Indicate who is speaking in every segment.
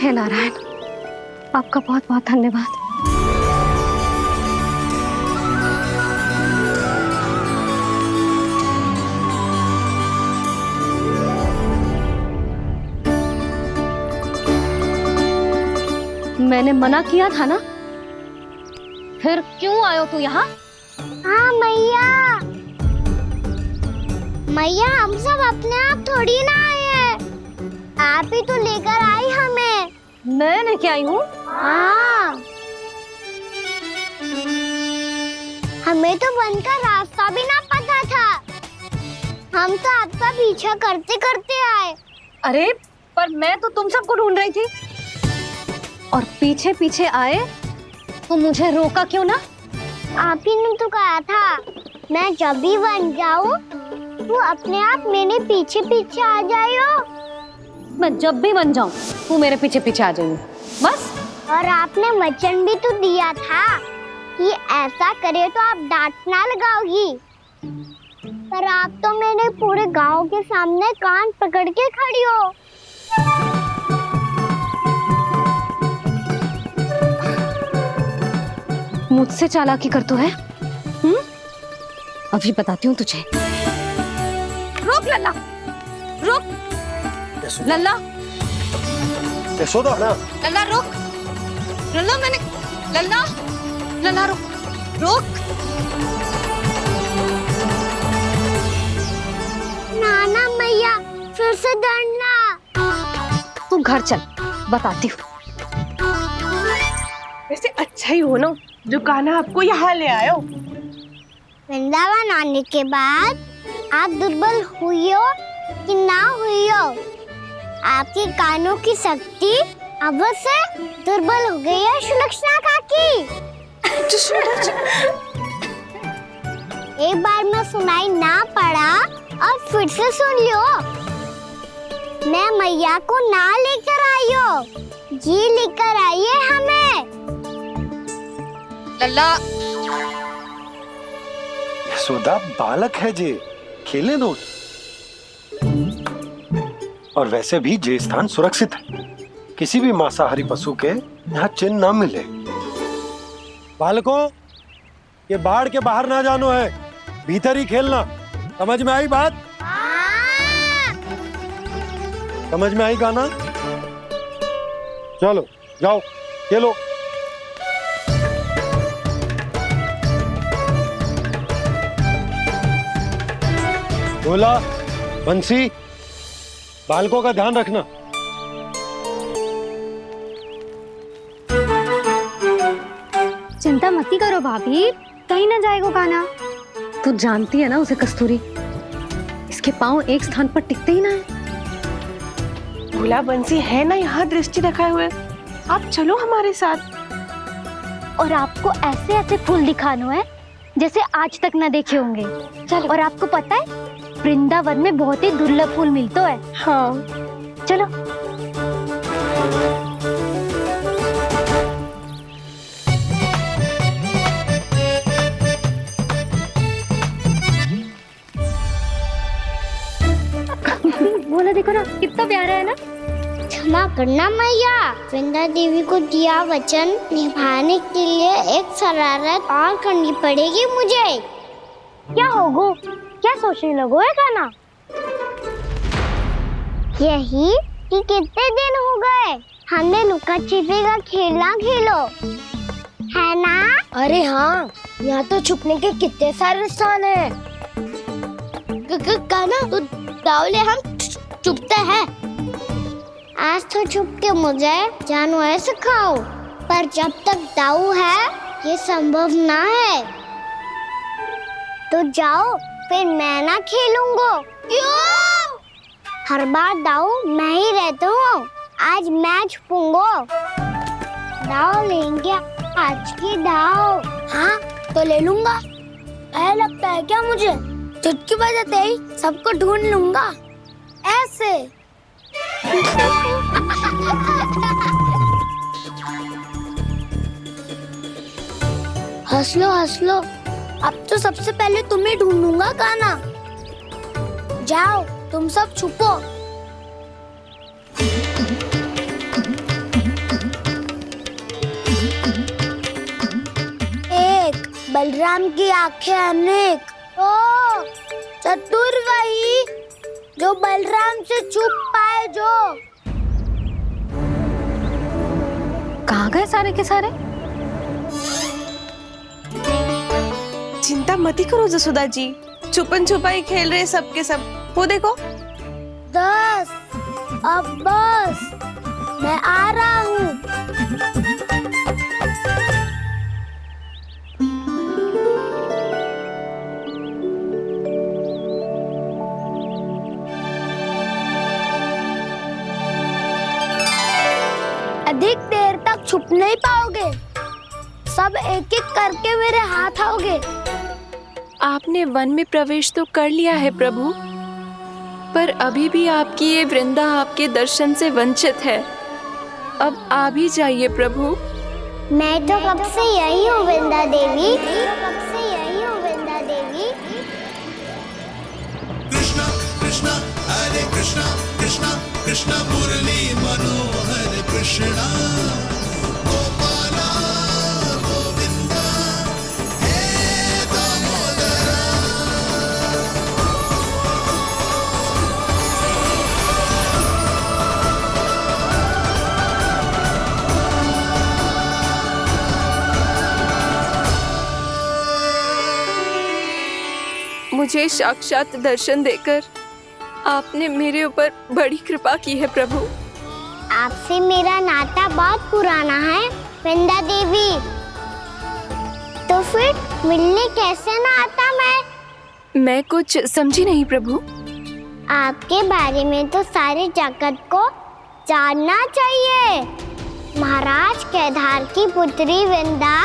Speaker 1: हे नारायण, आपका बहुत बहुत धन्यवाद। मैंने मना किया था ना, फिर क्यों आयो तू यहाँ?
Speaker 2: हाँ मैया, मैया हम सब अपने आप थोड़ी ना आए हैं, आप ही तो लेकर आई हमें।
Speaker 1: मैं लेके आई हूँ?
Speaker 2: हाँ, हमें तो वन का रास्ता भी ना पता था, हम तो आपका पीछा करते करते आए।
Speaker 1: अरे पर मैं तो तुम सबको ढूंढ रही थी, और पीछे पीछे आए तो मुझे रोका क्यों ना?
Speaker 2: आप ही ने तो कहा था मैं जब भी बन जाऊं तू अपने आप मेरे पीछे पीछे आ जाइयो।
Speaker 1: मैं जब भी बन जाऊं तू मेरे पीछे पीछे आ जाइयो, बस।
Speaker 2: और आपने वचन भी तो दिया था कि ऐसा करे तो आप डांट ना लगाओगी, पर आप तो मेरे पूरे गांव के सामने कान पकड़ के खड़ी हो।
Speaker 1: मुझसे चालाकी कर तो है? अभी बताती हूँ तुझे। रुक लल्ला, रुक लल्ला,
Speaker 3: यशोदा ना।
Speaker 1: लल्ला रुक, लल्ला मैंने, लल्ला, लल्ला रुक, रुक।
Speaker 2: नाना मैया फिर से डरना।
Speaker 1: तू घर चल, बताती हूँ।
Speaker 4: वैसे अच्छा ही हो ना जो कान्हा आपको यहाँ ले आयो।
Speaker 2: वृंदावन आने के बाद आप दुर्बल हुई हो कि ना हुई हो, आपके कानों की शक्ति अब से दुर्बल हो गई है सुलक्षणा काकी। एक बार में सुनाई ना पड़ा और फिर से सुन लियो। मैं मैया को ना लेकर आई हो, जी लेकर आई है हमें।
Speaker 1: लल्ला,
Speaker 3: यशोदा बालक है जे, खेलने दो। और वैसे भी जे स्थान सुरक्षित है, किसी भी मांसाहारी पशु के यहाँ चिन्ह ना मिले। बालकों, ये बाढ़ के बाहर ना जानो है, भीतर ही खेलना। समझ में आई बात? समझ में आई गाना? चलो जाओ खेलो। बोला बंसी, बालकों का ध्यान रखना।
Speaker 1: चिंता मत करो भाभी, कहीं ना जाएगा कान्हा। तू जानती है ना उसे कस्तूरी, इसके पांव एक स्थान पर टिकते ही ना है।
Speaker 4: भोला बंसी है ना यहाँ दृष्टि रखाए हुए, आप चलो हमारे साथ।
Speaker 2: और आपको ऐसे ऐसे फूल दिखाना है जैसे आज तक ना देखे होंगे। चलो। और आपको पता है वृंदावन में बहुत ही दुर्लभ फूल मिलते हैं।
Speaker 4: हाँ
Speaker 2: चलो।
Speaker 1: बोला देखो ना, कितना प्यारा है ना।
Speaker 2: क्षमा करना मैया, वृंदा देवी को दिया वचन निभाने के लिए एक शरारत और करनी पड़ेगी मुझे। क्या होगो, क्या सोचने लगो है कान्हा? यही कि कितने दिन हो गए हमने लुका छिपी का खेलना खेलो, है ना? अरे हाँ, यहाँ तो छुपने के कितने सारे स्थान है। कान्हा तो दावले हम छुपते हैं। आज तो छुप के मुझे जानवर सिखाओ, पर जब तक दाऊ है ये संभव ना है। तो जाओ, फिर मैं ना खेलूंगा। क्यों? हर बार दाऊ मैं ही रहता हूँ, आज मैं छुपूंगा। दाऊ लेंगे आज की दाऊ। हाँ तो ले लूंगा। ऐसा लगता है क्या मुझे? चुटकी बजाते ही सबको ढूंढ लूंगा ऐसे। हंस लो, अब तो सबसे पहले तुम्हें ढूंढूंगा कान्हा। जाओ तुम सब छुपो। बलराम की आंखें अनेक। ओ चतुर वही जो बलराम से छुप पाए। जो
Speaker 1: कहाँ गए सारे के सारे?
Speaker 4: चिंता मत करो जसोदा जी, छुपन छुपाई खेल रहे सब के सब। वो देखो
Speaker 2: 10 अब बस, मैं आ रहा हूँ। अधिक देर तक छुप नहीं पाओगे, सब एक एक करके मेरे हाथ आओगे।
Speaker 5: आपने वन में प्रवेश तो कर लिया है प्रभु, पर अभी भी आपकी ये वृंदा आपके दर्शन से वंचित है। अब आ भी जाइए प्रभु।
Speaker 2: मैं तो कब से यही हूँ वृंदा देवी, कब से यही हूँ वृंदा देवी।
Speaker 6: कृष्णा कृष्णा हरे कृष्णा कृष्णा कृष्णा मुरली मनोहर कृष्णा गोपाला गोविंदा हे दामोदरा।
Speaker 5: मुझे साक्षात दर्शन देकर आपने मेरे ऊपर बड़ी कृपा की है प्रभु।
Speaker 2: आपसे मेरा नाता बहुत पुराना है वृंदा देवी, तो फिर मिलने कैसे ना आता
Speaker 5: मैं कुछ समझी नहीं प्रभु।
Speaker 2: आपके बारे में तो सारे जगत को जानना चाहिए। महाराज केदार की पुत्री वृंदा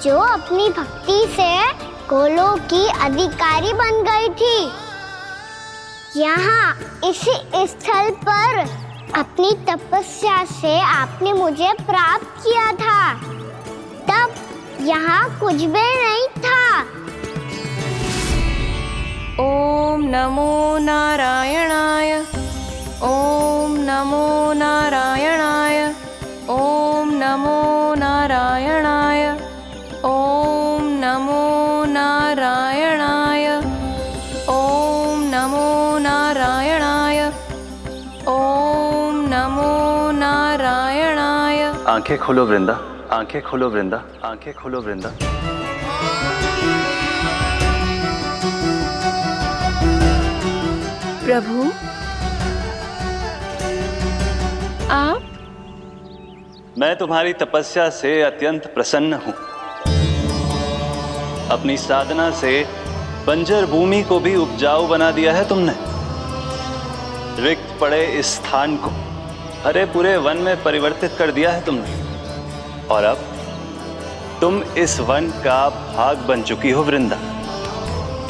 Speaker 2: जो अपनी भक्ति से गोलोक की अधिकारी बन गई थी, यहाँ इसी स्थल पर अपनी तपस्या से आपने मुझे प्राप्त किया था। तब यहाँ कुछ भी नहीं था।
Speaker 5: ओम नमो नारायणाय, ओम नमो नारायणाय, ओम नमो नारायणाय, ओम नमो नारायणाय, ओम नमो नारायणाय, ओम नमो नारायणाय।
Speaker 7: आंखें खोलो वृंदा, आंखें खोलो वृंदा, आंखें खोलो वृंदा।
Speaker 5: प्रभु आप?
Speaker 7: मैं तुम्हारी तपस्या से अत्यंत प्रसन्न हूं। अपनी साधना से बंजर भूमि को भी उपजाऊ बना दिया है तुमने। रिक्त पड़े इस स्थान को हरे पूरे वन में परिवर्तित कर दिया है तुमने, और अब तुम इस वन का भाग बन चुकी हो वृंदा,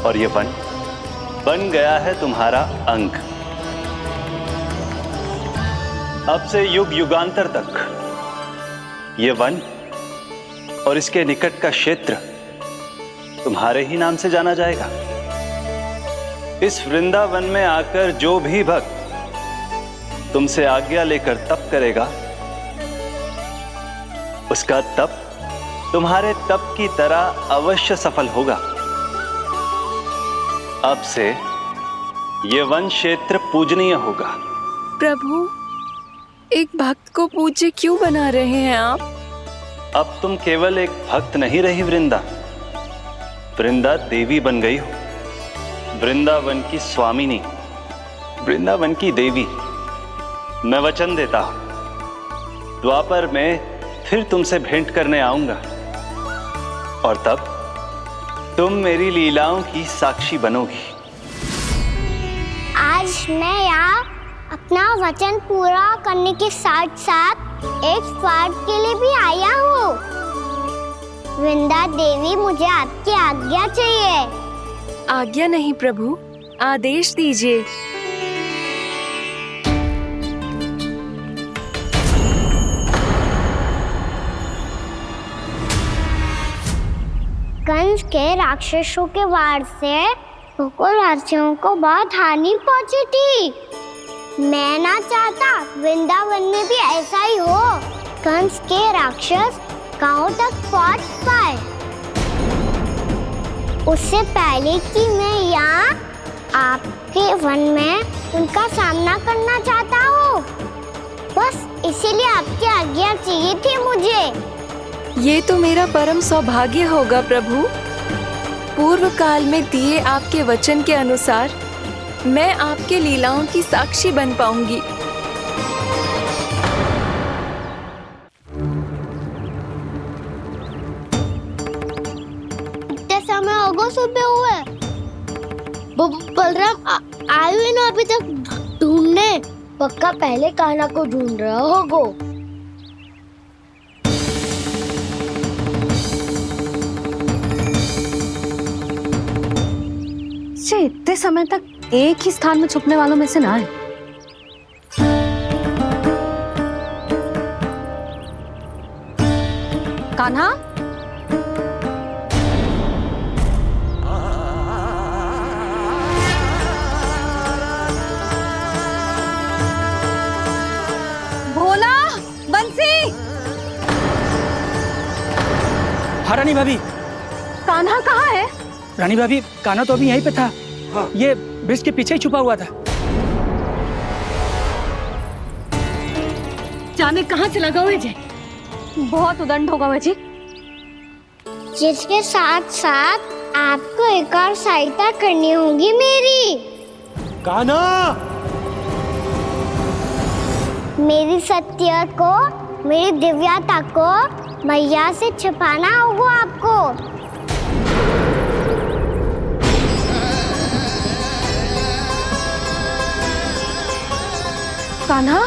Speaker 7: और ये वन बन गया है तुम्हारा अंग। अब से युग युगांतर तक ये वन और इसके निकट का क्षेत्र तुम्हारे ही नाम से जाना जाएगा। इस वृंदावन में आकर जो भी भक्त तुमसे आज्ञा लेकर तप करेगा, उसका तप तुम्हारे तप की तरह अवश्य सफल होगा। अब से ये वन क्षेत्र पूजनीय होगा।
Speaker 5: प्रभु एक भक्त को पूज्य क्यों बना रहे हैं आप?
Speaker 7: अब तुम केवल एक भक्त नहीं रही वृंदा, वृंदा देवी बन गई हो। वृंदावन की स्वामिनी, वृंदावन की देवी। मैं वचन देता हूं, द्वापर में फिर तुमसे भेंट करने आऊंगा, और तब तुम मेरी लीलाओं की साक्षी बनोगी।
Speaker 2: आज मैं यहाँ अपना वचन पूरा करने के साथ साथ एक स्वार्थ के लिए भी आया हूँ। वृंदा देवी, मुझे आपकी आज्ञा चाहिए।
Speaker 5: आज्ञा नहीं प्रभु, आदेश दीजिए।
Speaker 2: कंस के राक्षसों के वार से गोकुलवासियों को बहुत हानि पहुंची थी। मैं ना चाहता वृंदावन में भी ऐसा ही हो। कंस के राक्षस गांव तक पहुंच पाए। उससे पहले कि मैं यहाँ आपके वन में उनका सामना करना चाहता हूँ। बस इसीलिए आपकी आज्ञा चाहिए थी मुझे।
Speaker 5: ये तो मेरा परम सौभाग्य होगा प्रभु। पूर्व काल में दिए आपके वचन के अनुसार मैं आपके लीलाओं की साक्षी बन पाऊंगी।
Speaker 2: इतने समय होगा सुबह हुए। बलराम आए हुए ना अभी तक ढूंढने। पक्का पहले कान्हा को ढूंढ रहा होगा।
Speaker 1: इतने समय तक एक ही स्थान में छुपने वालों में से ना है। कान्हा, भोला, बंसी।
Speaker 8: हाँ रानी भाभी।
Speaker 1: कान्हा कहाँ है?
Speaker 8: रानी भाभी, कान्हा तो अभी यहीं पे था। हाँ। ये ब्रिज के पीछे ही छुपा हुआ था।
Speaker 1: जाने कहाँ चला गया है? बहुत उदंड होगा वजी।
Speaker 2: जिसके साथ साथ आपको एक और सहायता करनी होगी मेरी।
Speaker 3: कान्हा,
Speaker 2: मेरी सत्य को, मेरी दिव्यता को मैया से छिपाना होगा आपको।
Speaker 1: कान्हा,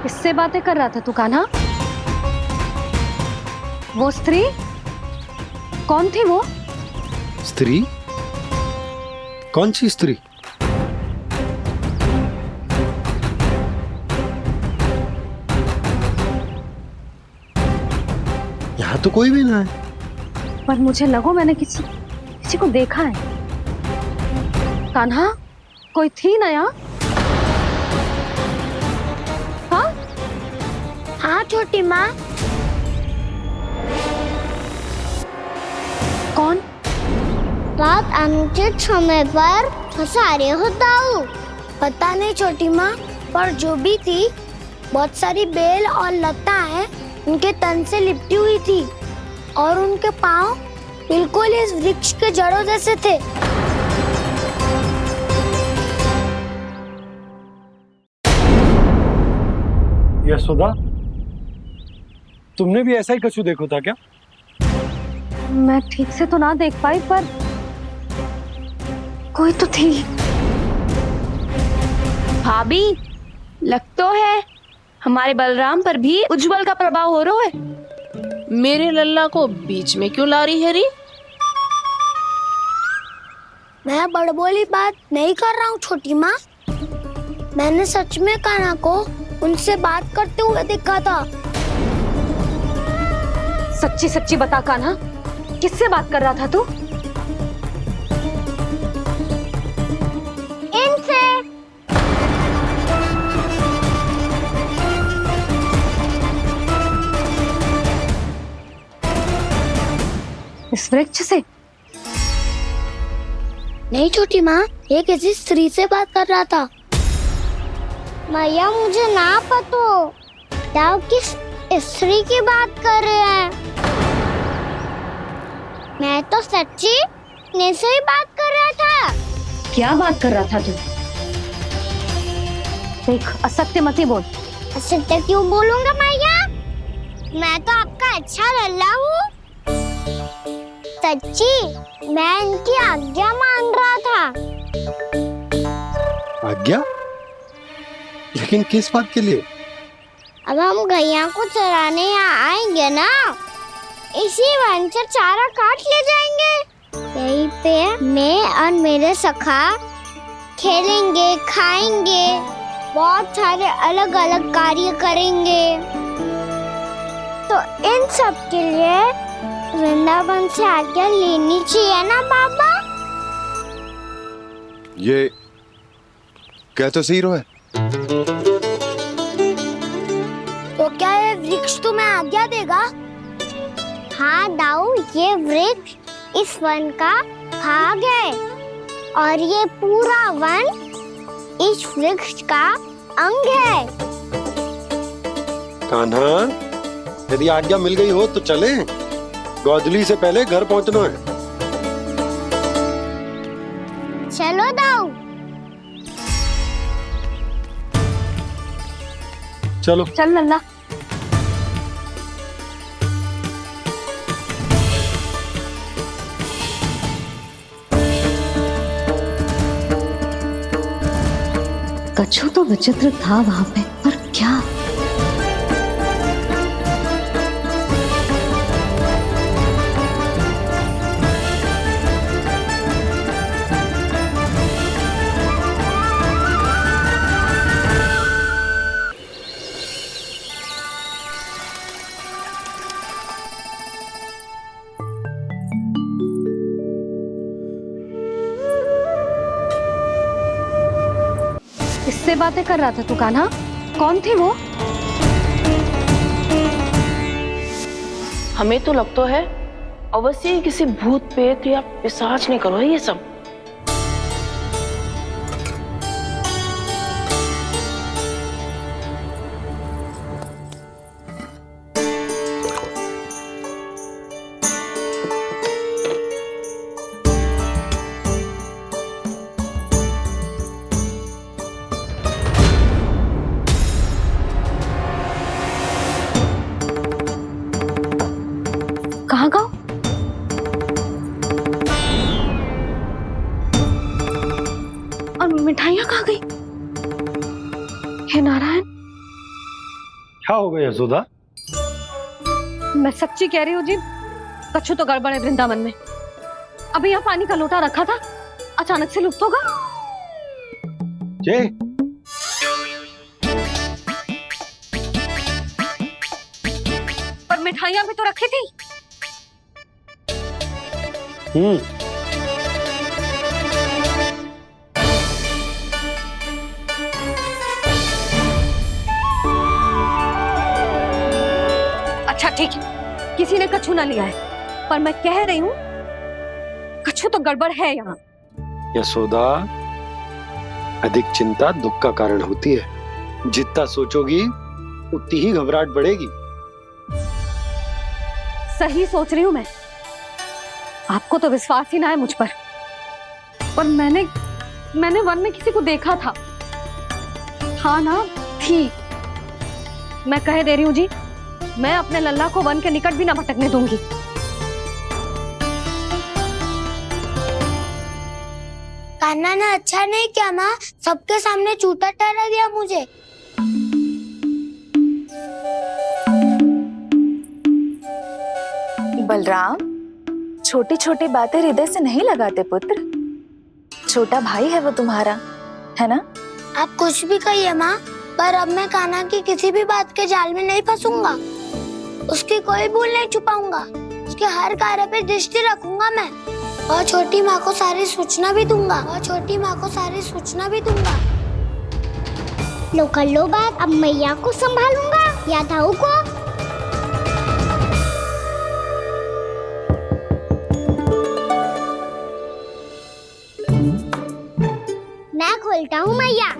Speaker 1: किससे बातें कर रहा था तू कान्हा? वो स्त्री कौन थी? वो
Speaker 3: स्त्री? कौन सी स्त्री? यहाँ तो कोई भी ना है।
Speaker 1: पर मुझे लगो मैंने किसी को देखा है। कान्हा, कोई थी ना यहाँ? हाँ?
Speaker 2: हाँ छोटी माँ।
Speaker 1: कौन?
Speaker 2: रात अनुचित समय पर फंसारे होता हूँ। पता नहीं छोटी माँ, पर जो भी थी बहुत सारी बेल और लता है उनके तन से लिपटी हुई थी और उनके पाँव बिल्कुल इस वृक्ष के जड़ों जैसे थे।
Speaker 3: यशोदा, तुमने भी ऐसा ही कछु देखो था क्या?
Speaker 1: मैं ठीक से तो ना देख पाई, पर कोई तो थी।
Speaker 4: भाभी, लग तो है हमारे बलराम पर भी उज्जवल का प्रभाव हो रहा है।
Speaker 9: मेरे लल्ला को बीच में क्यों ला रही है री?
Speaker 2: मैं बड़बोली बात नहीं कर रहा हूँ छोटी माँ। मैंने सच में कान्हा को उनसे बात करते हुए देखा था।
Speaker 1: सच्ची सच्ची बता कान्हा, किससे बात कर रहा था तू?
Speaker 2: इनसे।
Speaker 1: इस वृक्ष से?
Speaker 2: नहीं छोटी माँ, ये किसी स्त्री से बात कर रहा था। मैया मुझे ना पतो दाव किस स्त्री की बात कर रहे हैं। मैं तो सच्ची ने से ही बात कर रहा था।
Speaker 1: क्या बात कर रहा था तू? देख, असत्य मत ही बोल।
Speaker 2: असत्य क्यों बोलूंगा मैया? मैं तो आपका अच्छा लल्ला हूँ। सच्ची मैं इनकी आज्ञा मान रहा था।
Speaker 3: आज्ञा? लेकिन किस बात के लिए?
Speaker 2: अब हम गैया को चराने यहाँ आएंगे ना, इसी वन से चारा काट ले जाएंगे। यहीं पे मैं और मेरे सखा खेलेंगे, खाएंगे, बहुत सारे अलग अलग कार्य करेंगे। तो इन सब के लिए वृंदावन से आज्ञा लेनी चाहिए ना बाबा?
Speaker 10: ये क्या तो सही रो है।
Speaker 2: तो क्या ये वृक्ष तुम्हें आज्ञा देगा? हाँ दाऊ, ये वृक्ष इस वन का भाग है और ये पूरा वन इस वृक्ष का अंग है।
Speaker 3: कान्हा, यदि आज्ञा मिल गई हो तो चले। गोधूली से पहले घर पहुंचना है।
Speaker 2: चलो दाऊ।
Speaker 3: चलो
Speaker 1: चल लल्ला। कछु तो विचित्र था वहां पे, पर क्या? किससे बातें कर रहा था तू कान्हा? कौन थी वो?
Speaker 9: हमें तो लगता है अवश्य ही किसी भूत प्रेत या पिशाच ने करो है ये सब।
Speaker 1: कहाँ गाँव? और मिठाइयाँ कहाँ गई? हे नारायण,
Speaker 3: क्या हो गया यशोदा?
Speaker 1: मैं सच्ची कह रही हूँ जी, कछु तो गड़बड़ है वृंदावन में। अभी यहाँ पानी का लोटा रखा था, अचानक से लुप्त होगा।
Speaker 3: जय,
Speaker 1: पर मिठाइयाँ भी तो रखी थी। अच्छा ठीक है, किसी ने कछु ना लिया है, पर मैं कह रही हूँ कछु तो गड़बड़ है यहाँ।
Speaker 3: यशोदा, अधिक चिंता दुख का कारण होती है। जितना सोचोगी उतनी ही घबराहट बढ़ेगी।
Speaker 1: सही सोच रही हूँ मैं। आपको तो विश्वास ही ना है मुझ पर मैंने वन में किसी को देखा था। हाँ ना, थी। मैं कह दे रही हूँ जी, मैं अपने लल्ला को वन के निकट भी ना भटकने दूंगी।
Speaker 2: कान्हा ने अच्छा नहीं किया माँ, सबके सामने झूठा ठहरा दिया मुझे।
Speaker 11: बलराम, छोटी छोटी बातें हृदय से नहीं लगाते पुत्र। छोटा भाई है वो तुम्हारा, है ना?
Speaker 2: आप कुछ भी कहिए माँ, पर अब मैं कान्हा की किसी भी बात के जाल में नहीं फंसूंगा। उसकी कोई भूल नहीं छुपाऊंगा। उसके हर कार्य पे दृष्टि रखूंगा मैं, और छोटी माँ को सारी सूचना भी दूंगा। लो कर लो बात, अब मैया को संभालूंगा या दाऊ को। मैं खोलता हूँ मैया।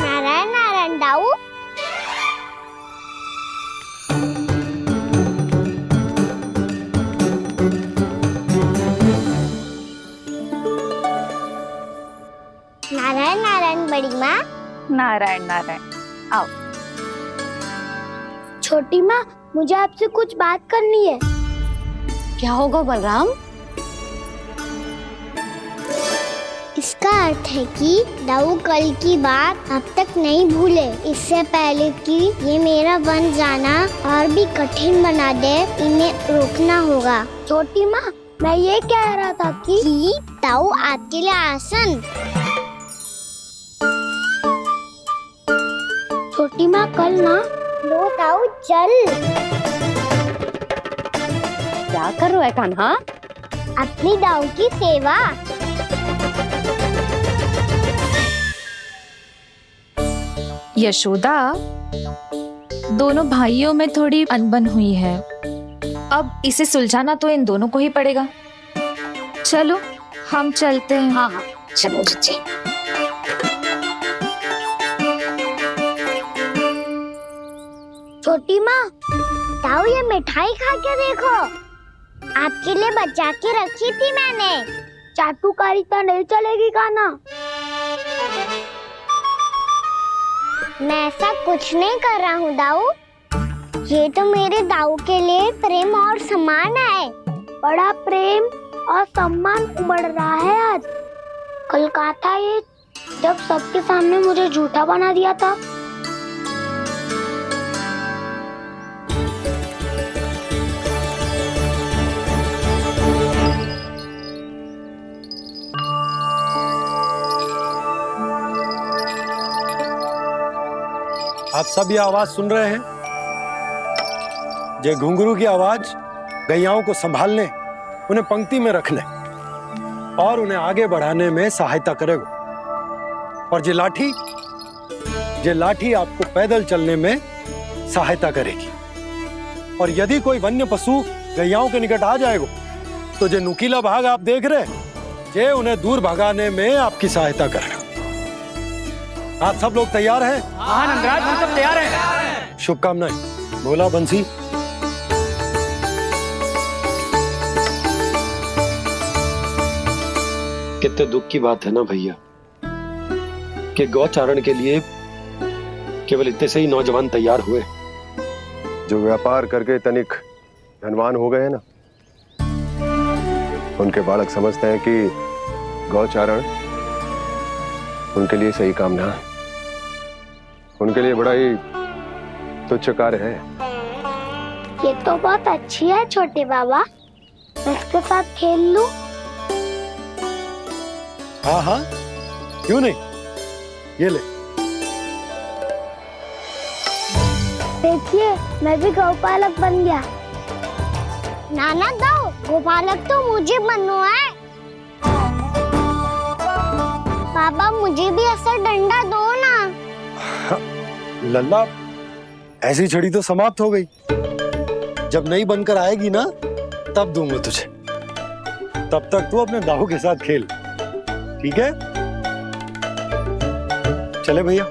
Speaker 2: नारायण नारायण दाऊ। नारायण नारायण बड़ी माँ।
Speaker 11: नारायण नारायण, आओ।
Speaker 2: छोटी माँ, मुझे आपसे कुछ बात करनी है।
Speaker 1: क्या होगा बलराम?
Speaker 2: इसका अर्थ है कि दाऊ कल की बात अब तक नहीं भूले। इससे पहले कि ये मेरा वन जाना और भी कठिन बना दे, इन्हें रोकना होगा। छोटी माँ, मैं ये कह रहा था कि दाऊ आपके लिए आसन। छोटी माँ, कल ना लो दाऊ जल।
Speaker 1: क्या कर रहा है कान्हा?
Speaker 2: अपनी दाऊ की सेवा।
Speaker 11: यशोदा, दोनों भाइयों में थोड़ी अनबन हुई है। अब इसे सुलझाना तो इन दोनों को ही पड़ेगा। चलो हम चलते हैं।
Speaker 2: हाँ हाँ
Speaker 11: चलो जी।
Speaker 2: छोटी माँ, ताऊ ये मिठाई खा के देखो, आपके लिए बचा के रखी थी मैंने। चाटुकारी तो नहीं चलेगी खाना। मैं ऐसा कुछ नहीं कर रहा हूँ दाऊ, ये तो मेरे दाऊ के लिए प्रेम और सम्मान है। बड़ा प्रेम और सम्मान उमड़ रहा है आज। कल कहा था ये, जब सबके सामने मुझे झूठा बना दिया था।
Speaker 3: आप सब ये आवाज सुन रहे हैं? ये घुंघरू की आवाज गैयाओं को संभालने, उन्हें पंक्ति में रखने और उन्हें आगे बढ़ाने में सहायता करेगा। और ये लाठी आपको पैदल चलने में सहायता करेगी। और यदि कोई वन्य पशु गैयाओं के निकट आ जाएगा तो जो नुकीला भाग आप देख रहे हैं, ये उन्हें दूर भगाने में आपकी सहायता करेगा। आप सब लोग तैयार हैं?
Speaker 8: हाँ नंदराज, हम सब तैयार हैं।
Speaker 3: शुभकामनाएं। बोला बंसी। कितने दुख की बात है ना भैया कि गौचारण के लिए केवल इतने से ही नौजवान तैयार हुए।
Speaker 10: जो व्यापार करके तनिक धनवान हो गए ना, उनके बालक समझते हैं कि गौचारण उनके लिए सही काम ना है, उनके लिए बड़ा ही तुच्छ कार्य है।
Speaker 2: ये तो बहुत अच्छी है छोटे बाबा, मैं इसके साथ खेल लूं?
Speaker 3: हाँ हाँ, क्यों नहीं, ये ले।
Speaker 2: देखिए मैं भी गौपालक बन गया। नाना दाऊ, गौपालक तो मुझे बनना है। बाबा मुझे भी ऐसा डंडा दो ना।
Speaker 3: लल्ला, ऐसी छड़ी तो समाप्त हो गई। जब नई बनकर आएगी ना, तब दूंगा तुझे। तब तक तू अपने दाऊ के साथ खेल, ठीक है? चले भैया।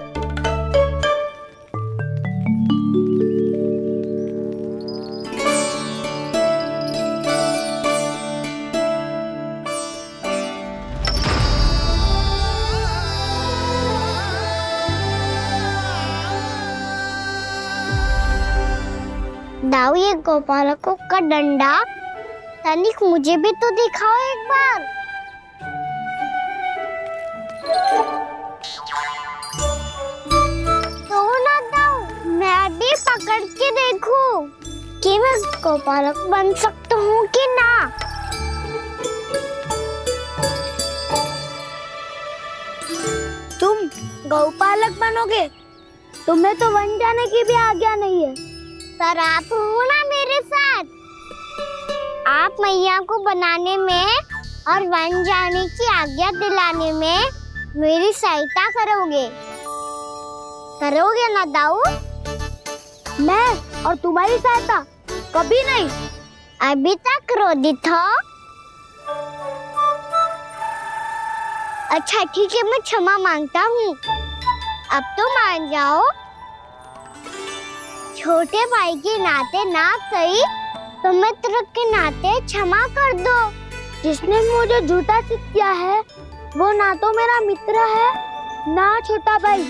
Speaker 2: दाऊ, ये गौपालकों का डंडा तनिक मुझे भी तो दिखाओ एक बार। तो ना दाऊ, मैं भी पकड़ के देखूं कि मैं गौपालक बन सकता हूँ कि ना। तुम गौपालक बनोगे? तुम्हें तो वन जाने की भी आज्ञा नहीं है। पर आप हो ना मेरे साथ, आप मैया को बनाने में और वन जाने की आज्ञा दिलाने में मेरी सहायता करोगे ना दाऊ? मैं और तुम्हारी सहायता कभी नहीं। अभी तक क्रोधित हो? अच्छा ठीक है, मैं क्षमा मांगता हूँ। अब तो मान जाओ। छोटे भाई के नाते ना सही तो मित्र के नाते क्षमा कर दो। जिसने मुझे झूठा सिद्ध किया है वो ना तो मेरा मित्र है ना छोटा भाई।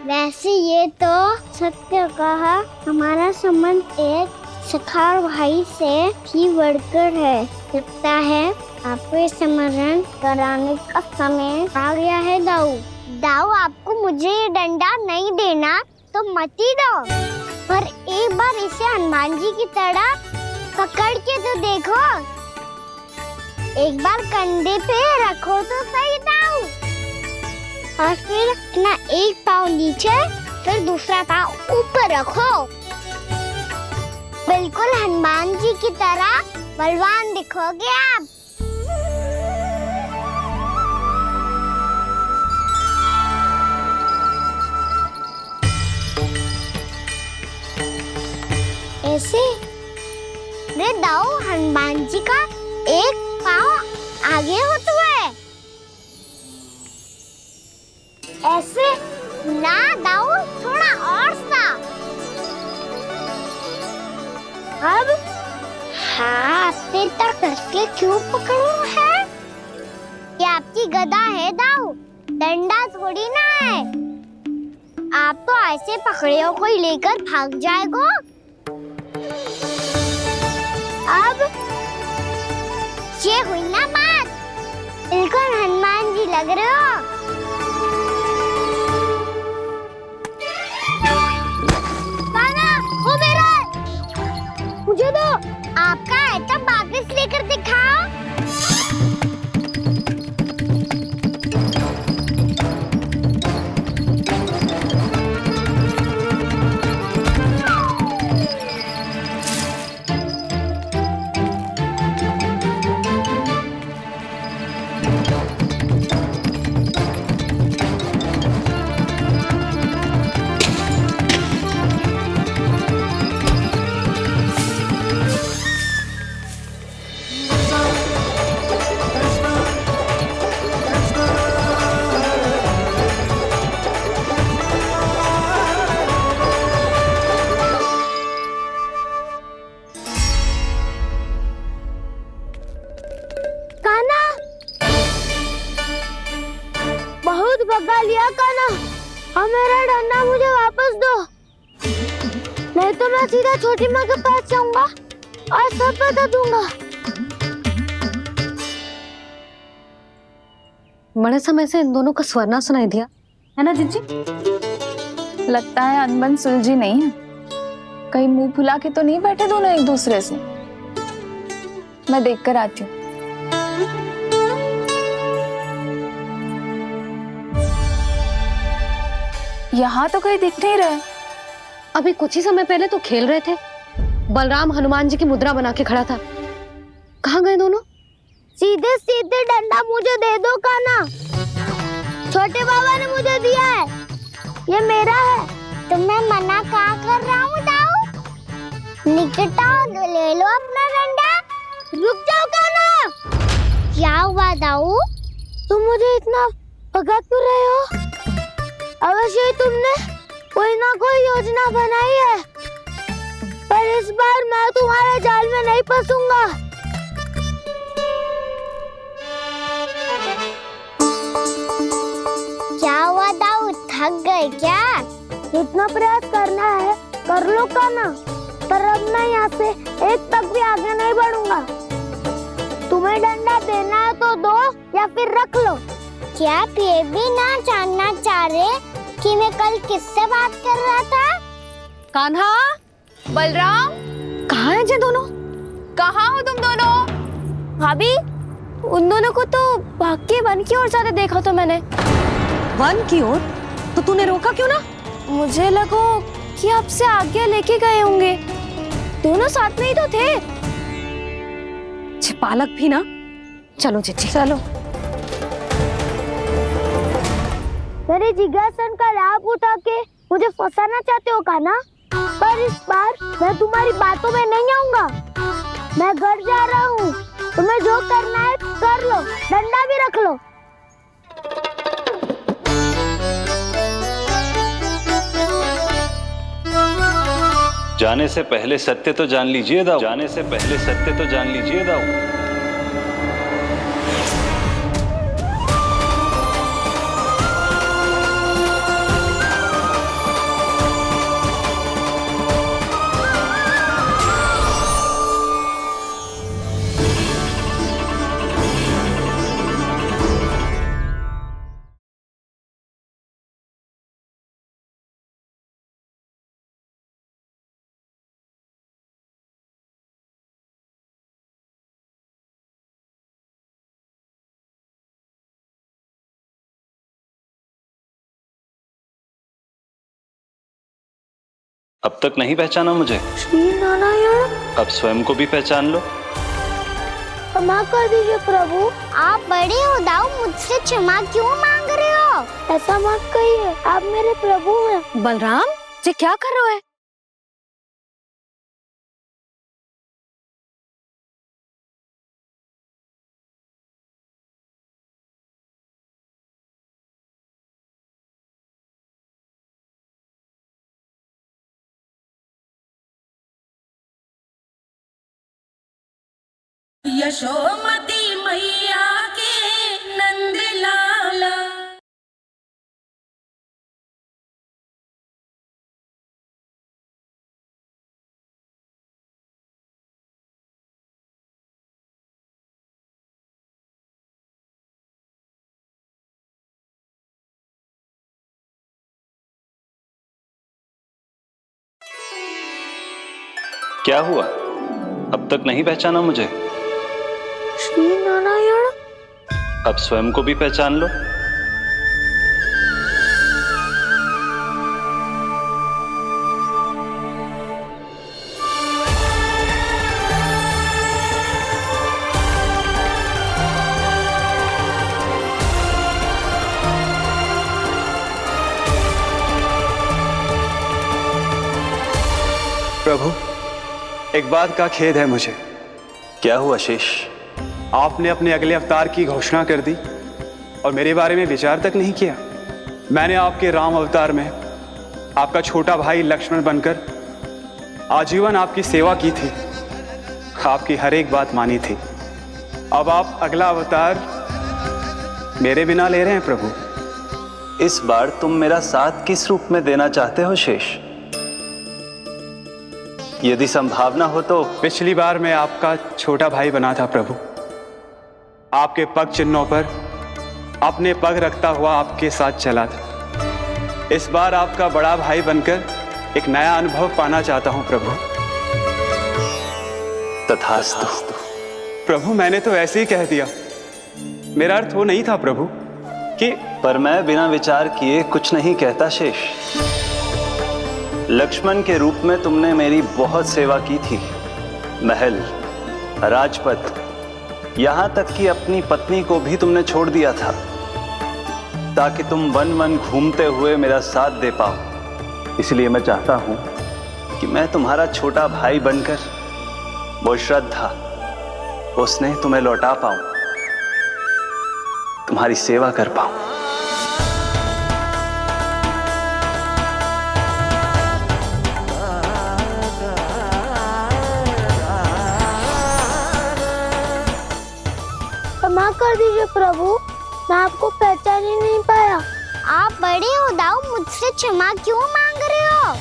Speaker 2: वैसे ये तो सत्य कहा, हमारा संबंध एक सखा भाई से भी बढ़कर है। लगता है आपको स्मरण कराने का समय आ गया है दाऊ। दाऊ, आपको मुझे ये डंडा नहीं देना तो मत ही दो, पर एक बार इसे हनुमान जी की तरह पकड़ के तो देखो। एक बार कंधे पे रखो तो सही दाऊ, और फिर अपना एक पाँव नीचे फिर दूसरा पाँव ऊपर रखो। बिल्कुल हनुमान जी की तरह बलवान दिखोगे आप। ऐसे रे दाऊ हनुमान जी का एक पाँव आगे होता है। ऐसे ना दाऊ, थोड़ा और सा। अब हाथ तक कसके क्यों पकड़ू है? ये आपकी गदा है दाऊ, डंडा थोड़ी ना है। आप तो ऐसे पकड़े हो कोई लेकर भाग जाएगा। अब ये हुई ना बात, बिल्कुल हनुमान जी लग रहे हो। कान्हा, वो मेरा है। मुझे दो। आपका है तब वापस लेकर दिखाओ। बहुत भगा लिया कान्हा, अब मेरा डंडा मुझे वापस दो, नहीं तो मैं सीधा छोटी माँ के पास जाऊंगा और सब बता दूंगा।
Speaker 1: बड़े समय से इन दोनों का स्वर ना सुनाई दिया, है ना जीजी?
Speaker 5: लगता है अनबन सुलझी नहीं है। कहीं मुंह फुला के तो नहीं बैठे दोनों एक दूसरे से। मैं देख कर आती हूँ। यहाँ तो कहीं दिख नहीं रहा।
Speaker 1: अभी कुछ ही समय पहले तो खेल रहे थे। बलराम हनुमान जी की मुद्रा बना के खड़ा था। कहाँ गए दोनों?
Speaker 2: सीधे सीधे डंडा मुझे दे दो कान्हा, छोटे बाबा ने मुझे दिया है, ये मेरा है। तो मैं मना कहाँ कर रहा हूँ दाऊ? निकट आओ, ले लो अपना डंडा। रुक जाओ कान्हा। क्या हुआ दाऊ? तुम मुझे इतना भगा क्यों रहे हो? अवश्य ही तुमने कोई ना कोई योजना बनाई है, पर इस बार मैं तुम्हारे जाल में नहीं फंसूंगा। क्या हुआ दाऊ, थक गए क्या? जितना प्रयास करना है कर लो कान्हा, पर अब मैं यहाँ से एक तक भी आगे नहीं बढ़ूंगा। तुम्हें डंडा देना है तो दो या फिर रख लो। क्या आप ये भी ना जानना चाह रहे कि मैं कल किससे बात कर रहा था?
Speaker 1: कान्हा,
Speaker 5: बलराम,
Speaker 1: कहाँ हैं ये दोनों?
Speaker 5: कहाँ हो तुम दोनों?
Speaker 2: भाभी, उन दोनों को तो भाग के वन की ओर जाते देखा तो मैंने।
Speaker 1: वन की ओर? तो तूने रोका क्यों ना?
Speaker 2: मुझे लगो कि आपसे आगे लेके गए होंगे, दोनों साथ में ही तो थे।
Speaker 1: पालक भी ना। चलो जीजी चलो।
Speaker 2: मेरे जिज्ञासन का लाभ उठा के मुझे फंसाना चाहते हो कान्हा, पर इस बार मैं तुम्हारी बातों में नहीं आऊंगा। मैं घर जा रहा हूँ, तुम्हें जो करना है कर लो, डंडा भी रख लो।
Speaker 7: जाने से पहले सत्य तो जान लीजिए दाऊ। जाने से पहले सत्य तो जान लीजिए दाऊ। अब तक नहीं पहचाना मुझे?
Speaker 2: श्री नारायण।
Speaker 7: अब स्वयं को भी पहचान लो।
Speaker 2: क्षमा कर दीजिए प्रभु, आप बड़े हो दाऊ, मुझसे क्षमा क्यों मांग रहे हो? ऐसा मत कहिए, आप मेरे प्रभु हैं।
Speaker 1: बलराम, ये क्या कर रहे हो?
Speaker 12: यशोमती मैया के नंद लाला।
Speaker 7: क्या हुआ? अब तक नहीं पहचाना मुझे?
Speaker 2: श्री नारायण।
Speaker 7: अब स्वयं को भी पहचान लो।
Speaker 13: प्रभु, एक बात का खेद है मुझे।
Speaker 7: क्या हुआ शेष?
Speaker 13: आपने अपने अगले अवतार की घोषणा कर दी और मेरे बारे में विचार तक नहीं किया। मैंने आपके राम अवतार में आपका छोटा भाई लक्ष्मण बनकर आजीवन आपकी सेवा की थी, आपकी हर एक बात मानी थी। अब आप अगला अवतार मेरे बिना ले रहे हैं प्रभु।
Speaker 7: इस बार तुम मेरा साथ किस रूप में देना चाहते हो शेष? यदि संभावना हो तो।
Speaker 13: पिछली बार मैं आपका छोटा भाई बना था प्रभु, आपके पग चिन्हों पर अपने पग रखता हुआ आपके साथ चला था। इस बार आपका बड़ा भाई बनकर एक नया अनुभव पाना चाहता हूं प्रभु।
Speaker 7: तथास्तु।
Speaker 13: प्रभु, मैंने तो ऐसे ही कह दिया, मेरा अर्थ वो नहीं था प्रभु कि।
Speaker 7: पर मैं बिना विचार किए कुछ नहीं कहता शेष। लक्ष्मण के रूप में तुमने मेरी बहुत सेवा की थी। महल, राजपथ, यहां तक कि अपनी पत्नी को भी तुमने छोड़ दिया था ताकि तुम वन वन घूमते हुए मेरा साथ दे पाओ। इसलिए मैं चाहता हूं कि मैं तुम्हारा छोटा भाई बनकर वो श्रद्धा, वो स्नेह तुम्हें लौटा पाऊं, तुम्हारी सेवा कर पाऊं।
Speaker 2: क्षमा कर दीजिए प्रभु, मैं आपको पहचान ही नहीं पाया। आप बड़े हो दाऊ, मुझसे क्षमा क्यों मांग रहे हो?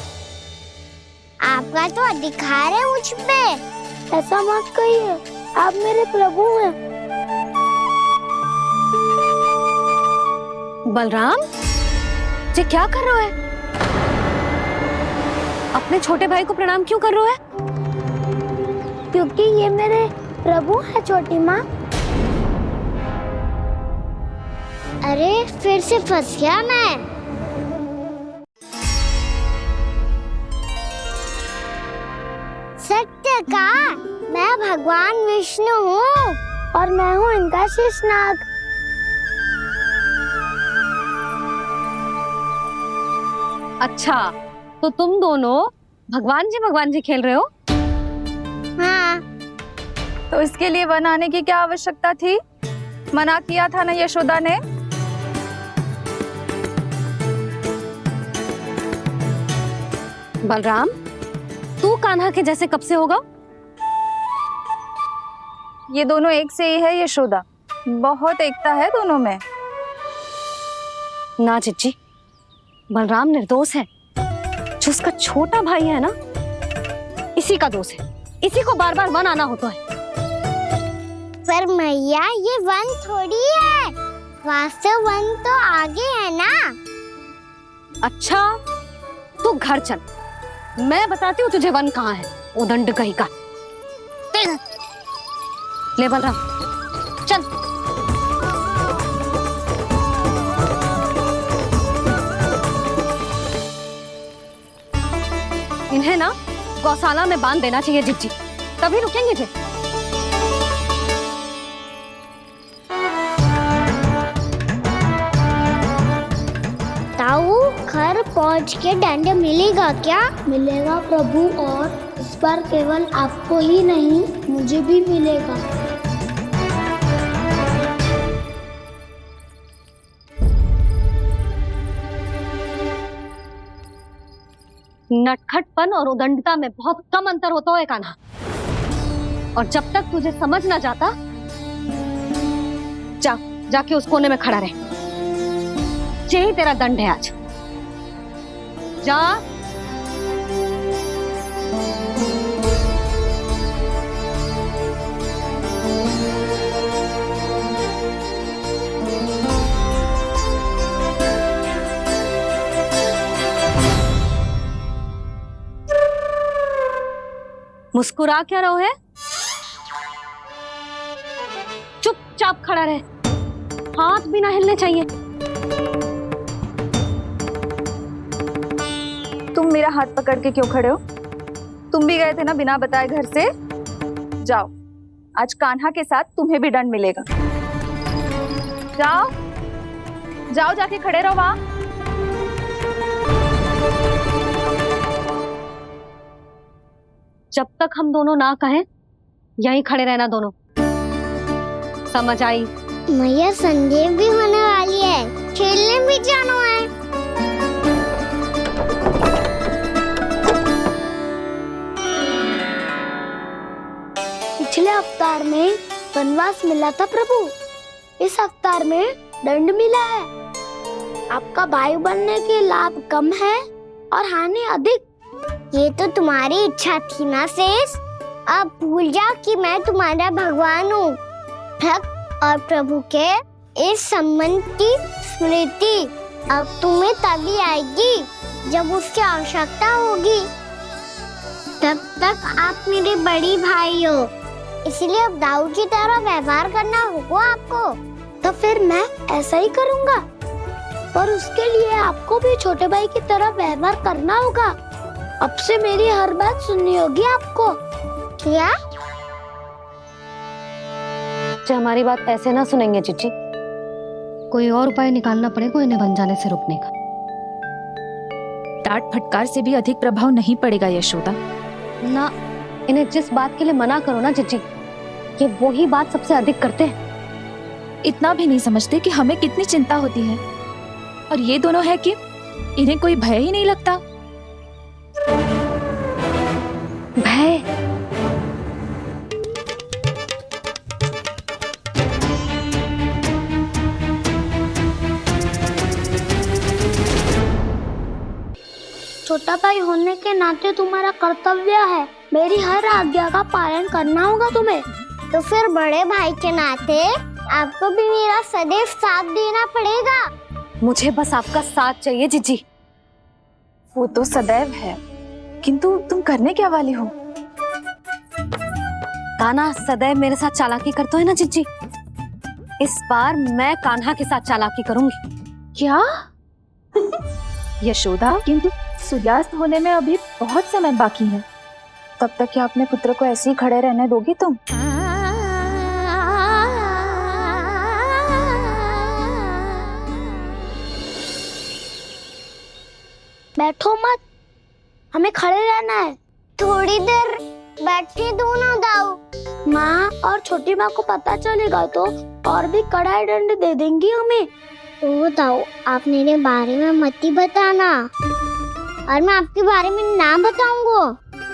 Speaker 2: आपका तो अधिकार है मुझ पे। ऐसा मत कहिए, आप मेरे प्रभु हैं।
Speaker 1: बलराम, ये क्या कर रहे हो? अपने छोटे भाई को प्रणाम क्यों कर रहे हो?
Speaker 2: क्योंकि ये मेरे प्रभु है छोटी माँ। अरे फिर से फंस गया मैं। सत्य का, मैं भगवान विष्णु हूँ और मैं हूँ इनका शेषनाग।
Speaker 1: अच्छा, तो तुम दोनों भगवान जी खेल रहे हो?
Speaker 2: हाँ।
Speaker 11: तो इसके लिए वन आने की क्या आवश्यकता थी? मना किया था ना यशोदा ने।
Speaker 1: बलराम, तू कान्हा के जैसे कब से होगा?
Speaker 11: ये दोनों एक से ही है यशोदा, बहुत एकता है दोनों में।
Speaker 1: ना चिच्ची, बलराम निर्दोष है। जो उसका छोटा भाई है ना, इसी का दोष है। इसी को बार बार वन आना होता है।
Speaker 2: पर मैया, ये वन थोड़ी है, वास्तव वन तो आगे है ना।
Speaker 1: अच्छा, तू घर चल, मैं बताती हूँ तुझे वन कहाँ है। उदंड कहीं का। ले बलराम, चल। इन्हें ना गौशाला में बांध देना चाहिए जिज्जी, तभी रुकेंगे जे।
Speaker 2: ताऊ घर पहुंच के दंड मिलेगा क्या? मिलेगा प्रभु, और इस बार केवल आपको ही नहीं मुझे भी मिलेगा।
Speaker 1: नटखटपन और उदंडता में बहुत कम अंतर होता है कान्हा, और जब तक तुझे समझ ना जाता, जाके उस कोने में खड़ा रहे। यही तेरा दंड है आज। जा। मुस्कुरा क्या रहो है? चुपचाप खड़ा रहे, हाथ भी ना हिलने चाहिए।
Speaker 11: तुम मेरा हाथ पकड़ के क्यों खड़े हो? तुम भी गए थे ना बिना बताए घर से। जाओ, आज कान्हा के साथ तुम्हें भी दंड मिलेगा। जाओ जाओ, जाके खड़े रहो वहां।
Speaker 1: जब तक हम दोनों ना कहें, यहीं खड़े रहना दोनों। समझ आई?
Speaker 2: मैया संडे भी होने वाली है, खेलने भी जाना है। पिछले अवतार में वनवास मिला था प्रभु, इस अवतार में दंड मिला है। आपका भाई बनने के लाभ कम है और हानि अधिक। ये तो तुम्हारी इच्छा थी ना शेष, अब भूल जा कि मैं तुम्हारा भगवान हूँ। भक्त और प्रभु के इस संबंध की स्मृति अब तुम्हें तभी आएगी जब उसकी आवश्यकता होगी। तब तक आप मेरे बड़ी भाई हो, इसलिए अब दाऊ की तरह व्यवहार करना होगा आपको। तो फिर मैं ऐसा ही करूँगा, पर उसके लिए आपको भी छोटे भाई की तरह व्यवहार करना होगा। अब से मेरी हर बात सुननी होगी आपको। क्या?
Speaker 1: हमारी बात ऐसे ना सुनेंगे चिच्ची, कोई और उपाय निकालना पड़ेगा इन्हें बन जाने से रुकने का।
Speaker 11: डांट फटकार से भी अधिक प्रभाव नहीं पड़ेगा यशोदा।
Speaker 1: ना, इन्हें जिस बात के लिए मना करो ना चिच्ची, ये वही बात सबसे अधिक करते हैं।
Speaker 11: इतना भी नहीं समझते कि हमें कितनी चिंता होती है, और ये दोनों है कि इन्हें कोई भय ही नहीं लगता।
Speaker 1: भय?
Speaker 2: छोटा भाई होने के नाते तुम्हारा कर्तव्य है, मेरी हर आज्ञा का पालन करना होगा तुम्हें। तो फिर बड़े भाई के नाते आपको भी मेरा सदैव साथ देना पड़ेगा।
Speaker 1: मुझे बस आपका साथ चाहिए जिज्जी।
Speaker 11: वो तो सदैव है, किंतु तुम करने क्या वाली हो?
Speaker 1: कान्हा सदैव मेरे साथ चालाकी करता है ना जिज्जी, इस बार मैं कान्हा के साथ चालाकी करूंगी।
Speaker 11: क्या? यशोदा, किंतु सूर्यास्त होने में अभी बहुत समय बाकी है, तब तक क्या अपने पुत्र को ऐसे ही खड़े रहने दोगी तुम?
Speaker 2: बैठो मत, हमें खड़े रहना है। थोड़ी देर बैठे दो ना दाऊ। माँ और छोटी माँ को पता चलेगा तो और भी कड़ा दंड दे देंगी हमें। ओ दाऊ, आप मेरे बारे में मत ही बताना, और मैं आपके बारे में ना बताऊंगा।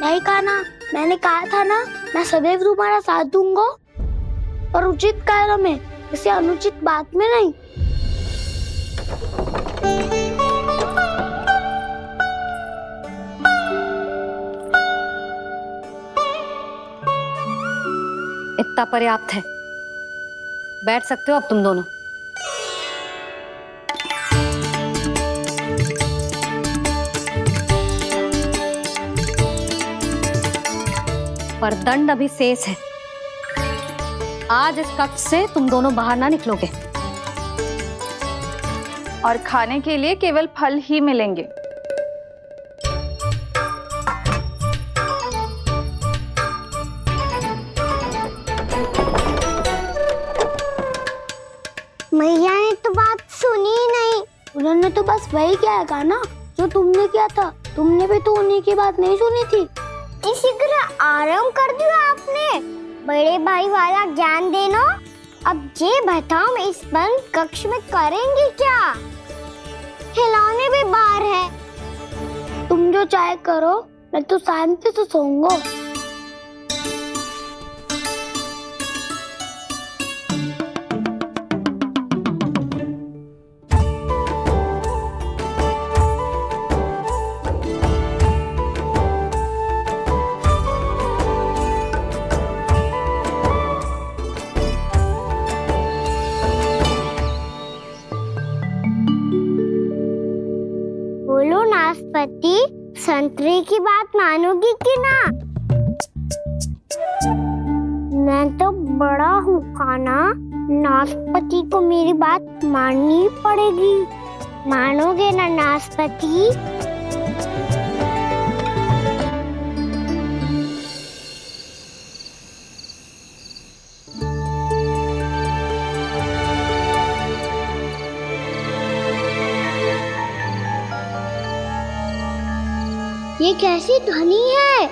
Speaker 2: नहीं कहा ना, मैंने कहा था ना, मैं सदैव तुम्हारा साथ दूंगा, और उचित कार्य में, किसी अनुचित बात में नहीं।
Speaker 1: इतना पर्याप्त है, बैठ सकते हो अब तुम दोनों। पर दंड अभी शेष है। आज इस कक्ष से तुम दोनों बाहर ना निकलोगे,
Speaker 11: और खाने के लिए केवल फल ही मिलेंगे।
Speaker 2: उन्होंने तो बस वही किया था ना जो तुमने किया था। तुमने भी तो उन्हीं की बात नहीं सुनी थी। इसी तरह आराम कर दिया आपने। बड़े भाई वाला ज्ञान देना। अब ये बताओ इस बंद कक्ष में करेंगे क्या? खिलौने भी बाहर है। तुम जो चाहे करो, मैं तो शांति से सोऊंगा। बोलो नाशपाती, संतरे की बात मानोगी कि ना? मैं तो बड़ा हूँ खाना, नाशपाती को मेरी बात माननी पड़ेगी। मानोगे ना नाशपाती? ये कैसी ध्वनि है?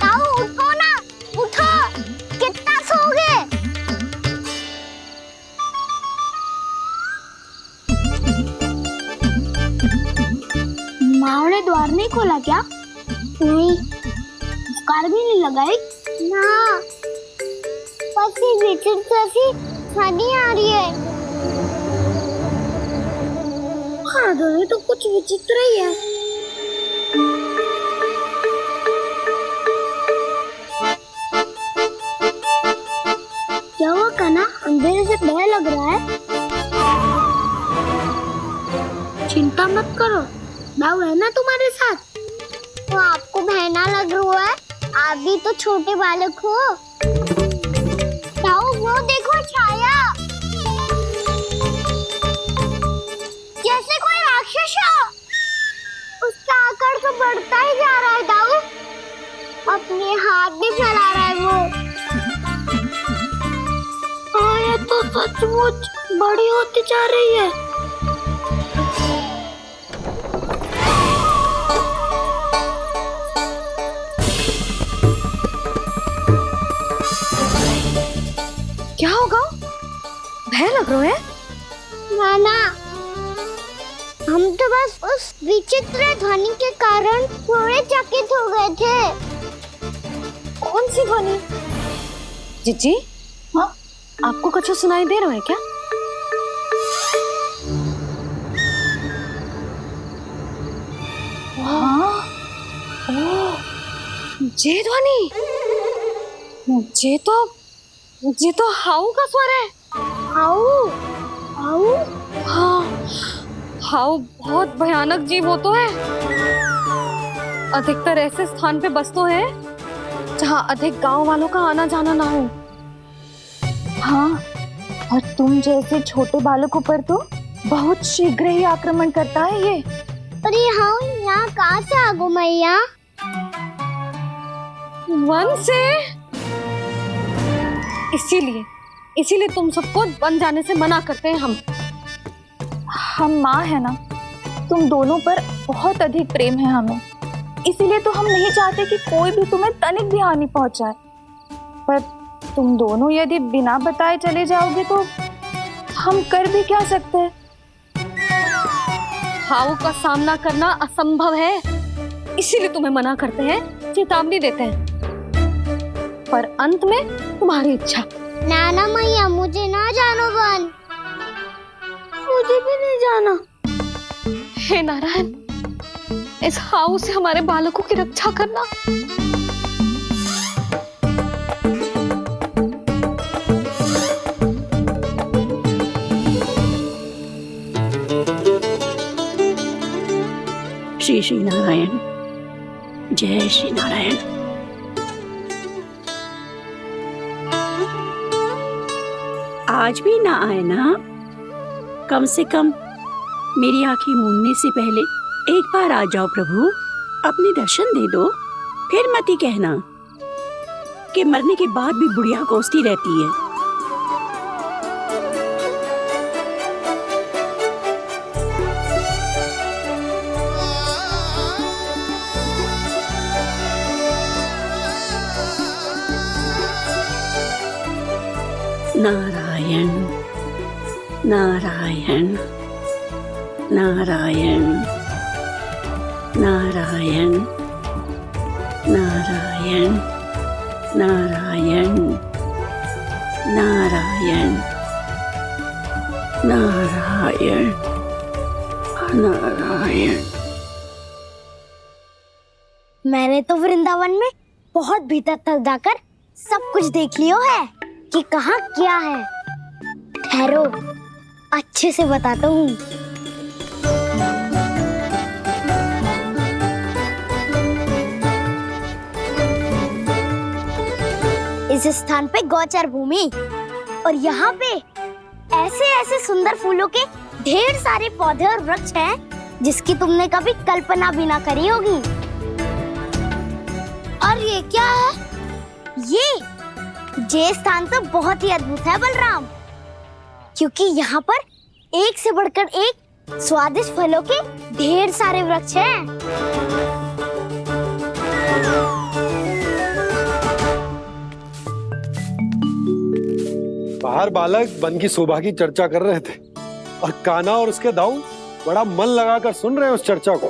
Speaker 2: ताऊ उठो ना, उठो। कितना सोओगे? माँ ने द्वार नहीं खोला क्या? नहीं। कार भी नहीं लगाई? ना। विचित्र ध्वनि आ रही है। हाँ, ध्वनि तो कुछ विचित्र ही है। क्या हुआ कान्हा? अंधेरे से भय लग रहा है। चिंता मत करो, दाऊ है ना तुम्हारे साथ। तो आपको भय ना लग रहा है? आप भी तो छोटे बालक हो। वो देखो छाया, जैसे कोई राक्षस हो। उसका आकार तो बढ़ता ही जा रहा है दाऊ। अपने हाथ भी फैला रहा है वो। हाँ, ये तो सचमुच बड़ी होती जा रही है।
Speaker 1: क्या होगा? भय लग रहा है?
Speaker 2: नाना, हम तो बस उस विचित्र ध्वनि के कारण थोड़े चकित हो गए थे।
Speaker 1: कौन सी ध्वनि? जीजी, हाँ, आपको कुछ सुनाई दे रहा है क्या? हाँ, ये ध्वनि, ये तो हाउ का स्वर है।
Speaker 2: हाउ? हाउ?
Speaker 1: हाँ, हाउ बहुत भयानक जीव हो तो है। अधिकतर ऐसे स्थान पे बस तो है जहाँ अधिक गांव वालों का आना जाना ना हो।
Speaker 11: हाँ, और तुम जैसे छोटे बालकों पर तो बहुत शीघ्र ही आक्रमण करता है ये।
Speaker 2: पर ये हाउ यहाँ कहाँ से आ गो मैया?
Speaker 1: वन से। इसीलिए तुम सबको वन जाने से मना करते हैं हम
Speaker 11: माँ है ना, तुम दोनों पर बहुत अधिक प्रेम है हमें, इसीलिए तो हम नहीं चाहते कि कोई भी तुम्हें तनिक भी हानि पहुंचाए। पर तुम दोनों यदि बिना बताए चले जाओगे तो हम कर भी क्या सकते हैं?
Speaker 1: हाउ का सामना करना असंभव है, इसीलिए तुम्हें मना करते हैं, चेतावनी देते हैं। पर अंत में तुम्हारी इच्छा।
Speaker 2: नाना मैया, मुझे ना जानो वन। मुझे भी नहीं जाना।
Speaker 1: हे नारायण, इस हाउ से हमारे बालकों की रक्षा करना।
Speaker 14: श्री श्री नारायण, जय श्री नारायण। आज भी ना आए ना? कम से कम मेरी आंखें मूंदने से पहले एक बार आ जाओ प्रभु, अपने दर्शन दे दो, फिर मत ही कहना कि मरने के बाद भी बुढ़िया कोसती रहती है। नारायण नारायण नारायण नारायण नारायण नारायण नारायण नारायण नारायण।
Speaker 2: मैंने तो वृंदावन में बहुत भीतर तक जाकर सब कुछ देख लियो है कि कहाँ क्या है। ठहरो, अच्छे से बताता हूँ। इस स्थान पे गौचर भूमि और यहाँ पे ऐसे ऐसे सुंदर फूलों के ढेर सारे पौधे और वृक्ष हैं जिसकी तुमने कभी कल्पना भी ना करी होगी। और ये क्या है? ये स्थान तो बहुत ही अद्भुत है बलराम, क्योंकि यहाँ पर एक से बढ़कर एक स्वादिष्ट फलों के ढेर सारे वृक्ष हैं।
Speaker 3: बाहर बालक वन की शोभा की चर्चा कर रहे थे और कान्हा और उसके दाऊ बड़ा मन लगाकर सुन रहे हैं उस चर्चा को।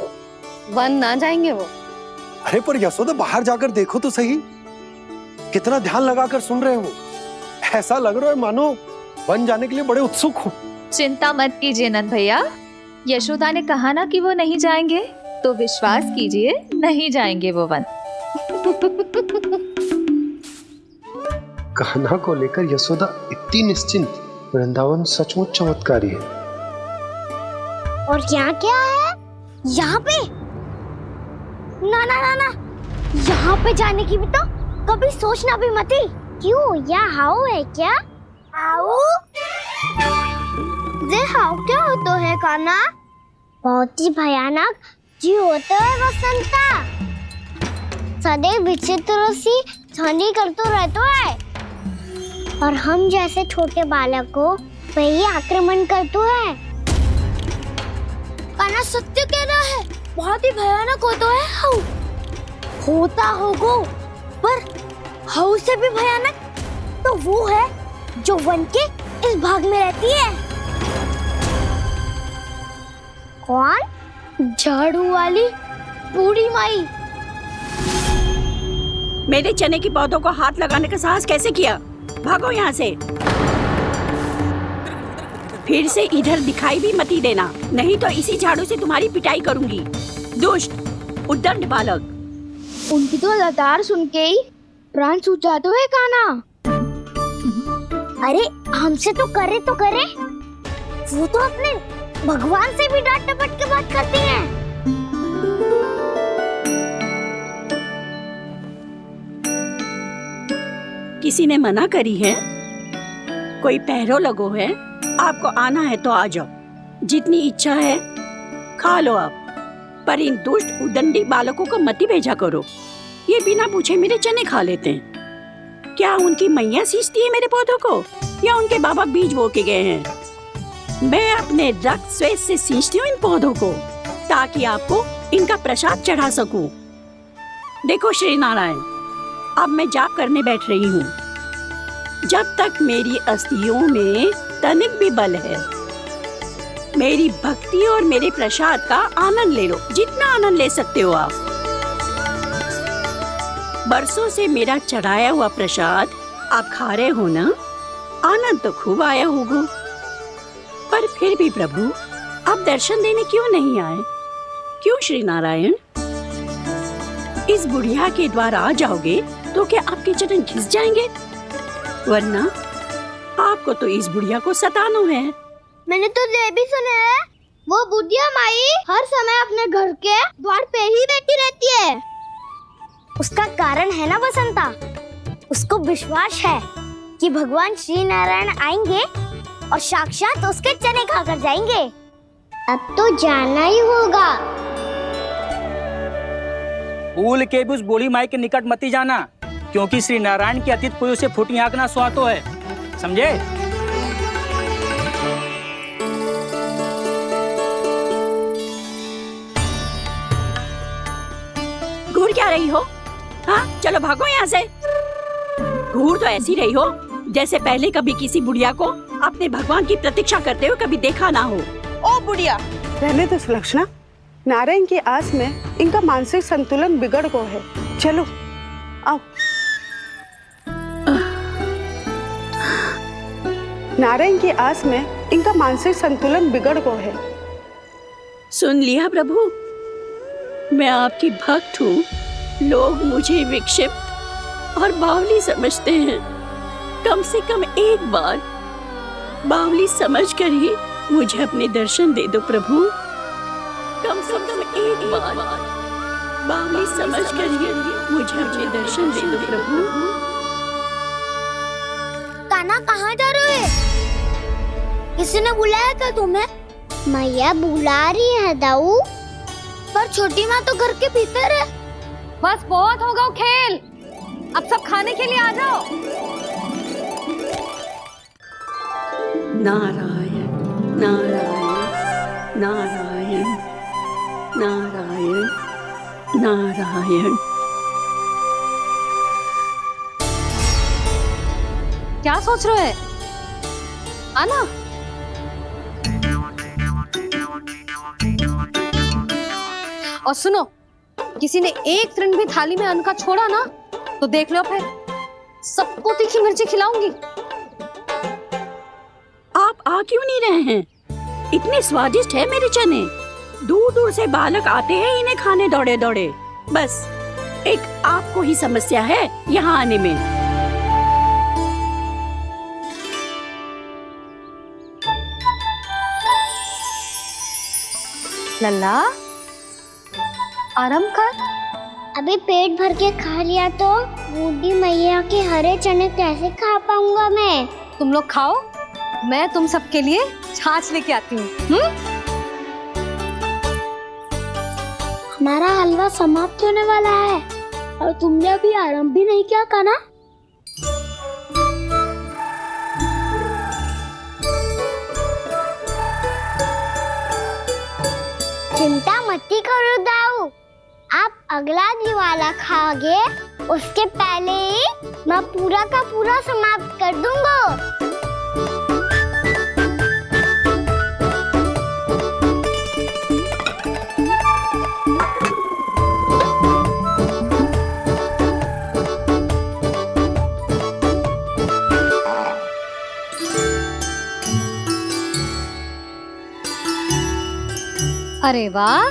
Speaker 1: वन ना जाएंगे वो?
Speaker 3: अरे पर यशोदा बाहर जाकर देखो तो सही, कितना ध्यान लगाकर सुन रहे हो। ऐसा लग रहा है मानो वन जाने के लिए बड़े उत्सुक हो।
Speaker 5: चिंता मत कीजिए नंद भैया, यशोदा ने कहा ना कि वो नहीं जाएंगे, तो विश्वास कीजिए नहीं जाएंगे वो वन।
Speaker 3: कान्हा को लेकर यशोदा इतनी निश्चिंत, वृंदावन सचमुच चमत्कारी है।
Speaker 2: और यहाँ क्या है? यहाँ पे ना ना ना ना, यहाँ पे जाने की भी तो कभी सोचना भी मत ही। क्यों, यहाँ हाउ है क्या? हाउ? ये हाउ क्या होता है कान्हा? बहुत ही भयानक जी होता है वसंता, सदैव विचित्र सी ध्वनि करते रहता है और हम जैसे छोटे बालक को वही आक्रमण करते है। कान्हा सत्य कह रहा है, बहुत ही भयानक होता है हाउ। होता होगा, पर हाउ से भी भयानक तो वो है जो वन के इस भाग में रहती है। कौन? झाड़ू वाली बूढ़ी माई।
Speaker 14: मेरे चने की पौधों को हाथ लगाने का साहस कैसे किया? भागो यहाँ से, फिर से इधर दिखाई भी मत ही देना, नहीं तो इसी झाड़ू से तुम्हारी पिटाई करूंगी। दुष्ट उद्दंड बालक।
Speaker 2: उनकी तो लतार सुन के ही प्राण सूझ जाते हैं कान्हा। अरे हमसे तो करे, वो तो अपने भगवान से भी डांट डपट के बात करती हैं।
Speaker 14: किसी ने मना करी है? कोई पहरो लगो है? आपको आना है तो आ जाओ, जितनी इच्छा है खा लो आप, पर इन दुष्ट उदंडी बालकों को मत ही भेजा करो। ये बिना पूछे मेरे चने खा लेते हैं। क्या उनकी मैया सींचती है मेरे पौधों को, या उनके बाबा बीज बो के गए हैं? मैं अपने रक्त स्वेद से सींचती हूँ इन पौधों को, ताकि आपको इनका प्रसाद चढ़ा सकूं। देखो श्री नारायण, अब मैं जाप करने बैठ रही हूँ। जब तक मेरी अस्थियों में तनिक भी बल है, मेरी भक्ति और मेरे प्रसाद का आनंद ले लो, जितना आनंद ले सकते हो आप। बरसों से मेरा चढ़ाया हुआ प्रसाद आप खा रहे हो ना, आनंद तो खूब आया होगा, पर फिर भी प्रभु आप दर्शन देने क्यों नहीं आए? क्यों श्री नारायण? इस बुढ़िया के द्वार आ जाओगे तो क्या आपके चरण घिस जाएंगे? वरना आपको तो इस बुढ़िया को सताना है।
Speaker 2: मैंने तो ये भी सुना है, वो बुढ़िया माई हर समय अपने घर के द्वार पे ही बैठी रहती है। उसका कारण है ना बसंता, उसको विश्वास है कि भगवान श्री नारायण आएंगे और साक्षात उसके चने खाकर जाएंगे। अब तो जाना ही होगा।
Speaker 8: भूल के भी उस बूढ़ी माई के निकट मती जाना, क्योंकि श्री नारायण की अतीत पुरुष से फूटी आंख ना स्वातो है, समझे?
Speaker 14: घूर क्या रही हो? हाँ, चलो भागो यहाँ से। घूर तो ऐसी रही हो जैसे पहले कभी किसी बुढ़िया को अपने भगवान की प्रतीक्षा करते हुए कभी देखा ना हो।
Speaker 4: ओ बुढ़िया,
Speaker 15: रहने दो सुलक्षणा। नारायण की आस में इनका मानसिक संतुलन बिगड़ गया है। चलो आओ। नारायण की आस में इनका मानसिक संतुलन बिगड़ गया है।
Speaker 14: सुन लिया प्रभु, मैं आपकी भक्त हूँ। लोग मुझे विक्षिप्त और बावली समझते हैं। कम से कम एक बार बावली समझकर ही मुझे अपने दर्शन दे दो प्रभु। कम से कम एक बार बावली समझकर ही मुझे अपने दर्शन दे दो प्रभु।
Speaker 2: कान्हा कहाँ जा रहे हो? किसी ने बुलाया क्या तुम्हें? मैया बुला रही है दाऊ, पर छोटी माँ तो घर के भीतर है।
Speaker 1: बस बहुत हो गया खेल, अब सब खाने के लिए आ जाओ।
Speaker 14: नारायण नारायण नारायण नारायण नारायण।
Speaker 1: क्या सोच रहे हैं? आना। और सुनो, किसी ने एक तृण भी थाली में अन्न का छोड़ा ना तो देख लो, फिर सबको तीखी मिर्ची खिलाऊंगी।
Speaker 14: आप आ क्यों नहीं रहे हैं? इतने स्वादिष्ट है मेरे चने। दूर दूर से बालक आते हैं इन्हें खाने दौड़े दौड़े। बस एक आपको ही समस्या है यहाँ आने में।
Speaker 1: लल्ला, आराम कर।
Speaker 2: अभी पेट भर के खा लिया तो बूढ़ी मैया के हरे चने कैसे खा पाऊंगा मैं?
Speaker 1: तुम लोग खाओ, मैं तुम सबके लिए छाछ लेके आती हूँ।
Speaker 2: हमारा हलवा समाप्त होने वाला है और तुमने अभी आराम भी नहीं किया कान्हा। चिंता मत करो दाऊ, आप अगला दिवाला खाओगे उसके पहले ही मैं पूरा का पूरा समाप्त कर दूंगा।
Speaker 1: अरे वाह,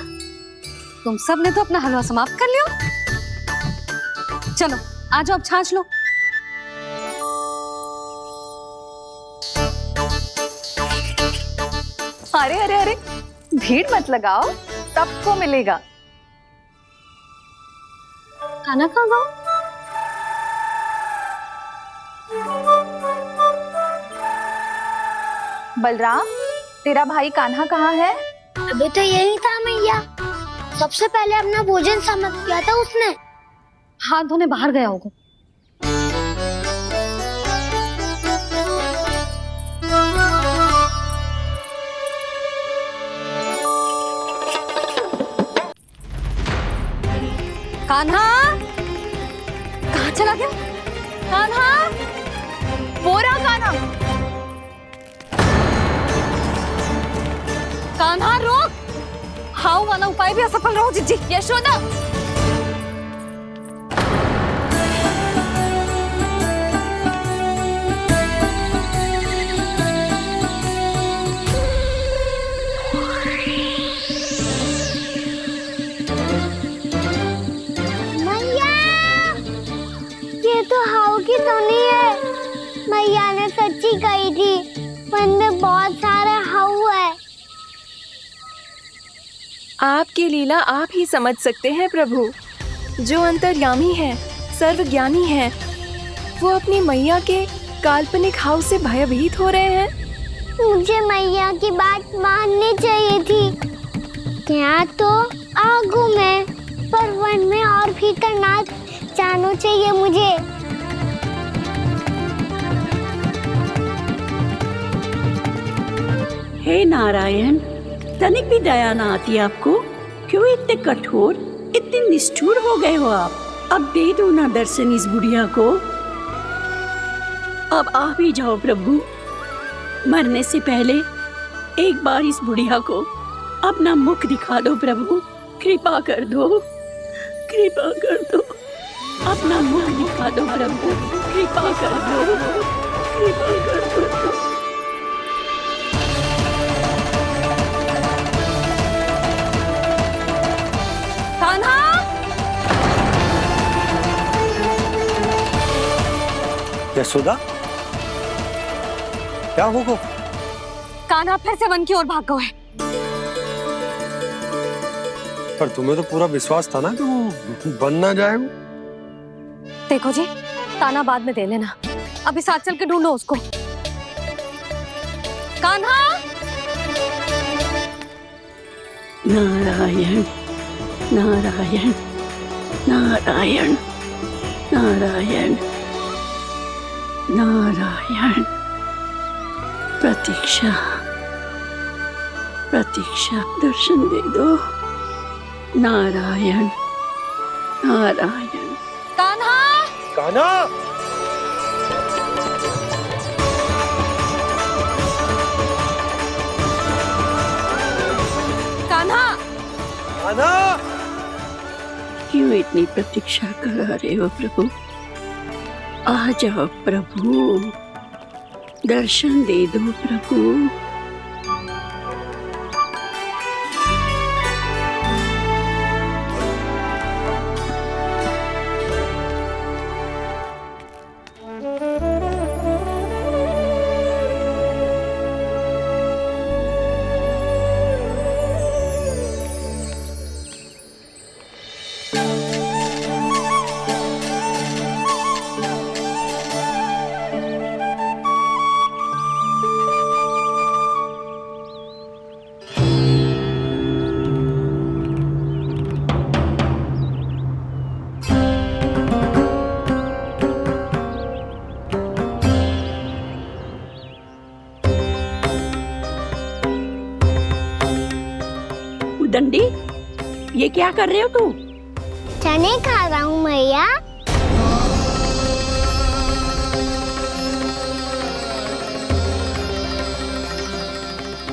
Speaker 1: तुम सब ने तो अपना हलवा समाप्त कर लिया। चलो आ जाओ, अब छाछ लो।
Speaker 11: अरे अरे अरे, भीड़ मत लगाओ, सबको मिलेगा।
Speaker 1: खाना खा गो।
Speaker 11: बलराम, तेरा भाई कान्हा कहाँ है?
Speaker 2: अभी तो यही था मैया, सबसे पहले अपना भोजन समाप्त किया था उसने।
Speaker 1: हाथ धोने बाहर गया होगा। कान्हा कहाँ चला गया? कान्हा, वो रहा कान्हा। कान्हा रोक, हाउ वाला उपाय भी असफल रहो जिज्जी। यशोदा,
Speaker 2: ये तो हाउ की तो नहीं है। मैया ने सच्ची कही थी, वन में बहुत सारे हाउ है।
Speaker 5: आपकी लीला आप ही समझ सकते हैं प्रभु। जो अंतर्यामी है, सर्वज्ञानी है, वो अपनी मैया के काल्पनिक हाव से भयभीत हो रहे हैं।
Speaker 2: मुझे मैया की बात माननी चाहिए थी। क्या तो आगू में, पर वन में और भीतर ना जाना चाहिए मुझे।
Speaker 14: हे नारायण, तनिक भी दया ना आती आपको? क्यों इतने कठोर, इतने निष्ठुर हो गए हो आप? अब दे दो ना दर्शन इस बुढ़िया को। अब आ भी जाओ प्रभु। मरने से पहले एक बार इस बुढ़िया को अपना मुख दिखा दो प्रभु। कृपा कर दो, कृपा कर दो। अपना मुख दिखा दो प्रभु, कृपा कर दो, कृपा कर दो।
Speaker 1: कान्हा!
Speaker 3: यशोदा, क्या होगा?
Speaker 1: कान्हा फिर से वन की ओर भाग गए।
Speaker 3: पर तुम्हें तो पूरा विश्वास था ना कि वो बन ना जाए।
Speaker 1: देखो जी, ताना बाद में दे लेना, अभी साथ चल के ढूंढो उसको। कान्हा!
Speaker 14: नारायण नारायण नारायण नारायण नारायण। प्रतीक्षा प्रतीक्षा, दर्शन दे दो। नारायण नारायण।
Speaker 1: कान्हा!
Speaker 3: कान्हा!
Speaker 1: कान्हा!
Speaker 3: कान्हा!
Speaker 14: क्यों इतनी प्रतीक्षा करा रहे हो प्रभु? आ जाओ प्रभु, दर्शन दे दो प्रभु। दंडी, ये क्या कर रहे हो तू?
Speaker 2: चने खा रहा हूँ मैया।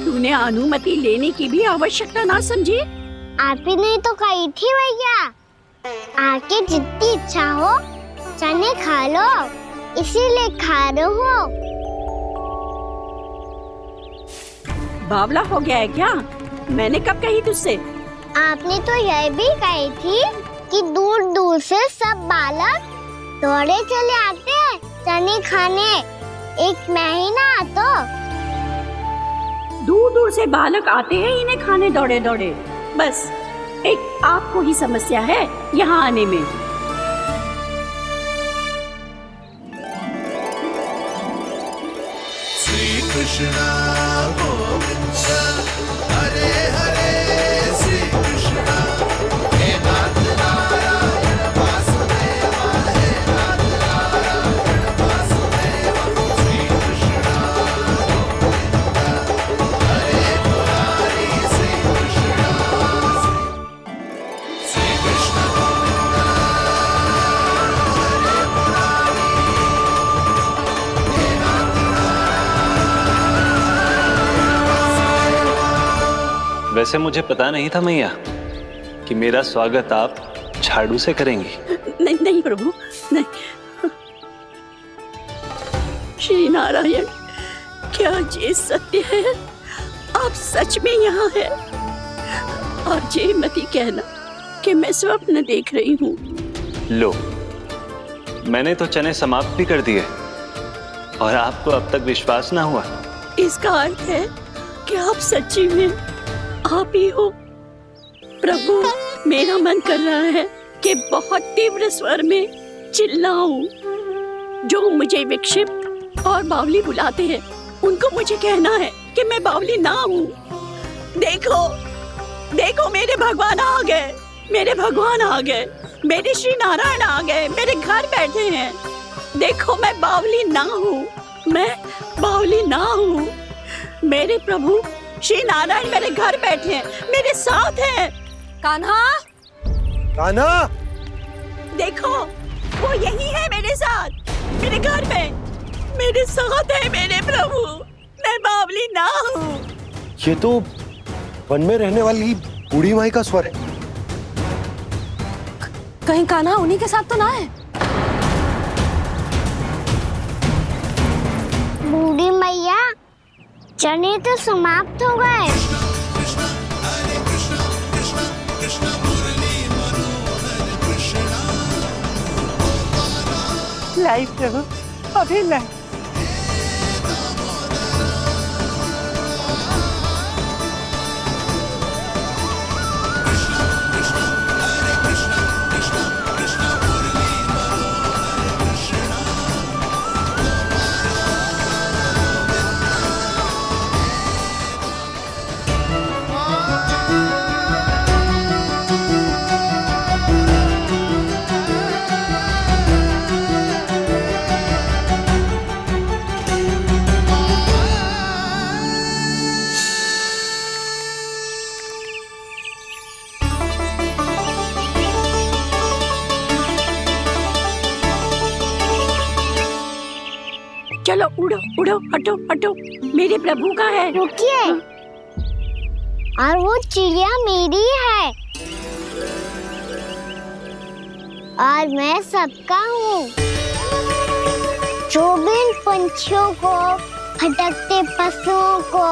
Speaker 14: तूने अनुमति लेने की भी आवश्यकता ना समझी?
Speaker 2: आप ही ने तो कही थी भैया, आके जितनी इच्छा हो चने खा लो, इसीलिए खा रहे हो।
Speaker 14: बावला हो गया है क्या? मैंने कब कही तुझसे?
Speaker 2: आपने तो यह भी कही थी कि दूर दूर से सब बालक दौड़े चले आते हैं चने खाने, एक महीना तो
Speaker 14: दूर दूर से बालक आते हैं इन्हें खाने दौड़े दौड़े। बस एक आपको ही समस्या है यहाँ आने में।
Speaker 6: श्री कृष्णा गोविंद हरे हरे, श्री कृष्णा हे नाथ नारायण वासुदेव, हे नाथ नारायण वासुदेव, श्री कृष्णा गोविंद हरे मुरारी, श्री कृष्णा श्री कृष्ण गोविंद हरे मुरारी, हे नाथ
Speaker 7: वैसे मुझे पता नहीं था मैया कि मेरा स्वागत आप झाड़ू से करेंगी।
Speaker 14: नहीं नहीं प्रभु, नहीं। श्री नारायण, क्या ये सत्य है? आप सच में यहाँ हैं? और ये मती कहना कि मैं स्वप्न देख रही हूँ।
Speaker 7: लो, मैंने तो चने समाप्त भी कर दिए और आपको अब तक विश्वास ना हुआ।
Speaker 14: इसका अर्थ है कि आप सच्ची में आप ही हो। प्रभु, मेरा मन कर रहा है कि बहुत तीव्र स्वर में चिल्लाऊं। जो मुझे विक्षिप्त और बावली बुलाते हैं उनको मुझे कहना है कि मैं बावली ना हूँ। देखो देखो, मेरे भगवान आ गए, मेरे भगवान आ गए, मेरे श्री नारायण आ गए, मेरे घर बैठे हैं। देखो मैं बावली ना हूँ, मैं बावली ना हूँ। मेरे प्रभु श्री नारायण मेरे घर बैठे हैं, मेरे साथ हैं।
Speaker 1: कान्हा,
Speaker 3: कान्हा,
Speaker 14: देखो वो यही है मेरे साथ, मेरे घर में मेरे साथ है मेरे प्रभु। मैं बावली ना हूँ।
Speaker 3: ये तो वन में रहने वाली बूढ़ी माई का स्वर है।
Speaker 1: कहीं कान्हा उन्हीं के साथ तो ना है?
Speaker 2: बूढ़ी मैया, चने तो समाप्त हो गए।
Speaker 15: लाई प्रभु, अभी लाई।
Speaker 14: चलो उड़ो उड़ो, हटो हटो, मेरे प्रभु का है।
Speaker 2: रुकिए, और वो चिड़िया मेरी है और मैं सबका हूँ। जो भी इन पंछियों को, भटकते पशुओं को,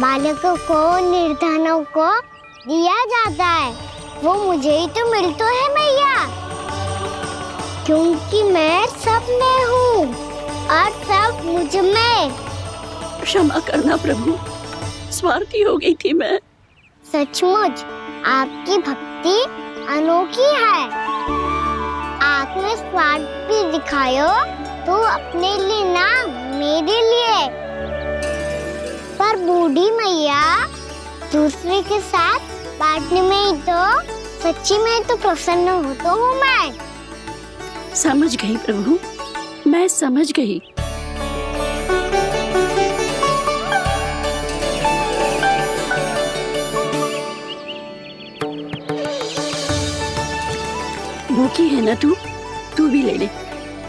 Speaker 2: बालकों को, निर्धनों को दिया जाता है, वो मुझे ही तो मिलता है मैया, क्योंकि मैं सब में हूँ और सब मुझ में।
Speaker 14: क्षमा करना प्रभु, स्वार्थी हो गई थी मैं।
Speaker 2: सचमुच आपकी भक्ति अनोखी है। आपने स्वार्थ भी दिखायो तो अपने लिए ना, मेरे लिए। पर बूढ़ी मैया, दूसरे के साथ बांटने में ही तो सच्ची में तो प्रसन्न होता हूँ मैं।
Speaker 14: समझ गई प्रभु, मैं समझ गई। भूखी है ना तू भी ले ले,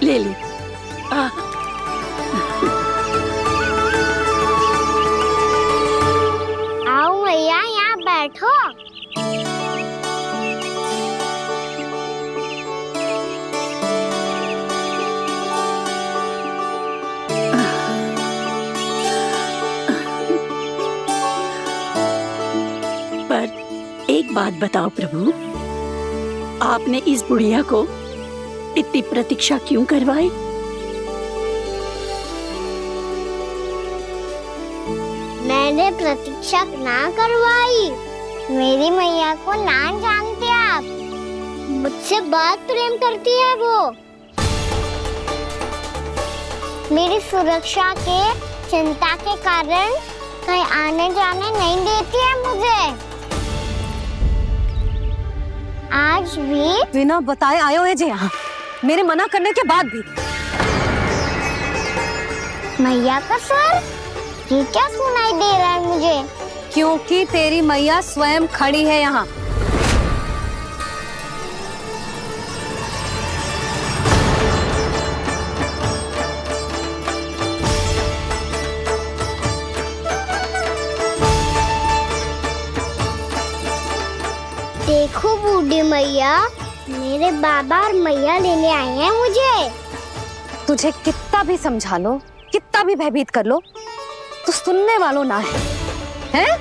Speaker 14: ले ले।
Speaker 2: आओ मैया, यहाँ बैठो।
Speaker 14: एक बात बताओ प्रभु, आपने इस बुढ़िया को इतनी प्रतीक्षा क्यों करवाई?
Speaker 2: मैंने प्रतीक्षा ना करवाई। मेरी मैया को ना जानते आप, मुझसे बहुत प्रेम करती है वो। मेरी सुरक्षा के चिंता के कारण कहीं आने जाने नहीं देती है मुझे। आज भी
Speaker 1: बिना बताए आयो है जी यहाँ, मेरे मना करने के बाद भी।
Speaker 2: मैया का स्वर, ये क्या सुनाई दे रहा है मुझे?
Speaker 1: क्योंकि तेरी मैया स्वयं खड़ी है यहाँ।
Speaker 2: देखो बूढ़ी मैया, मेरे बाबा और मैया लेने आए हैं मुझे।
Speaker 1: तुझे कितना भी समझा लो, कितना भी भयभीत कर लो, तो सुनने वालों ना है, हैं?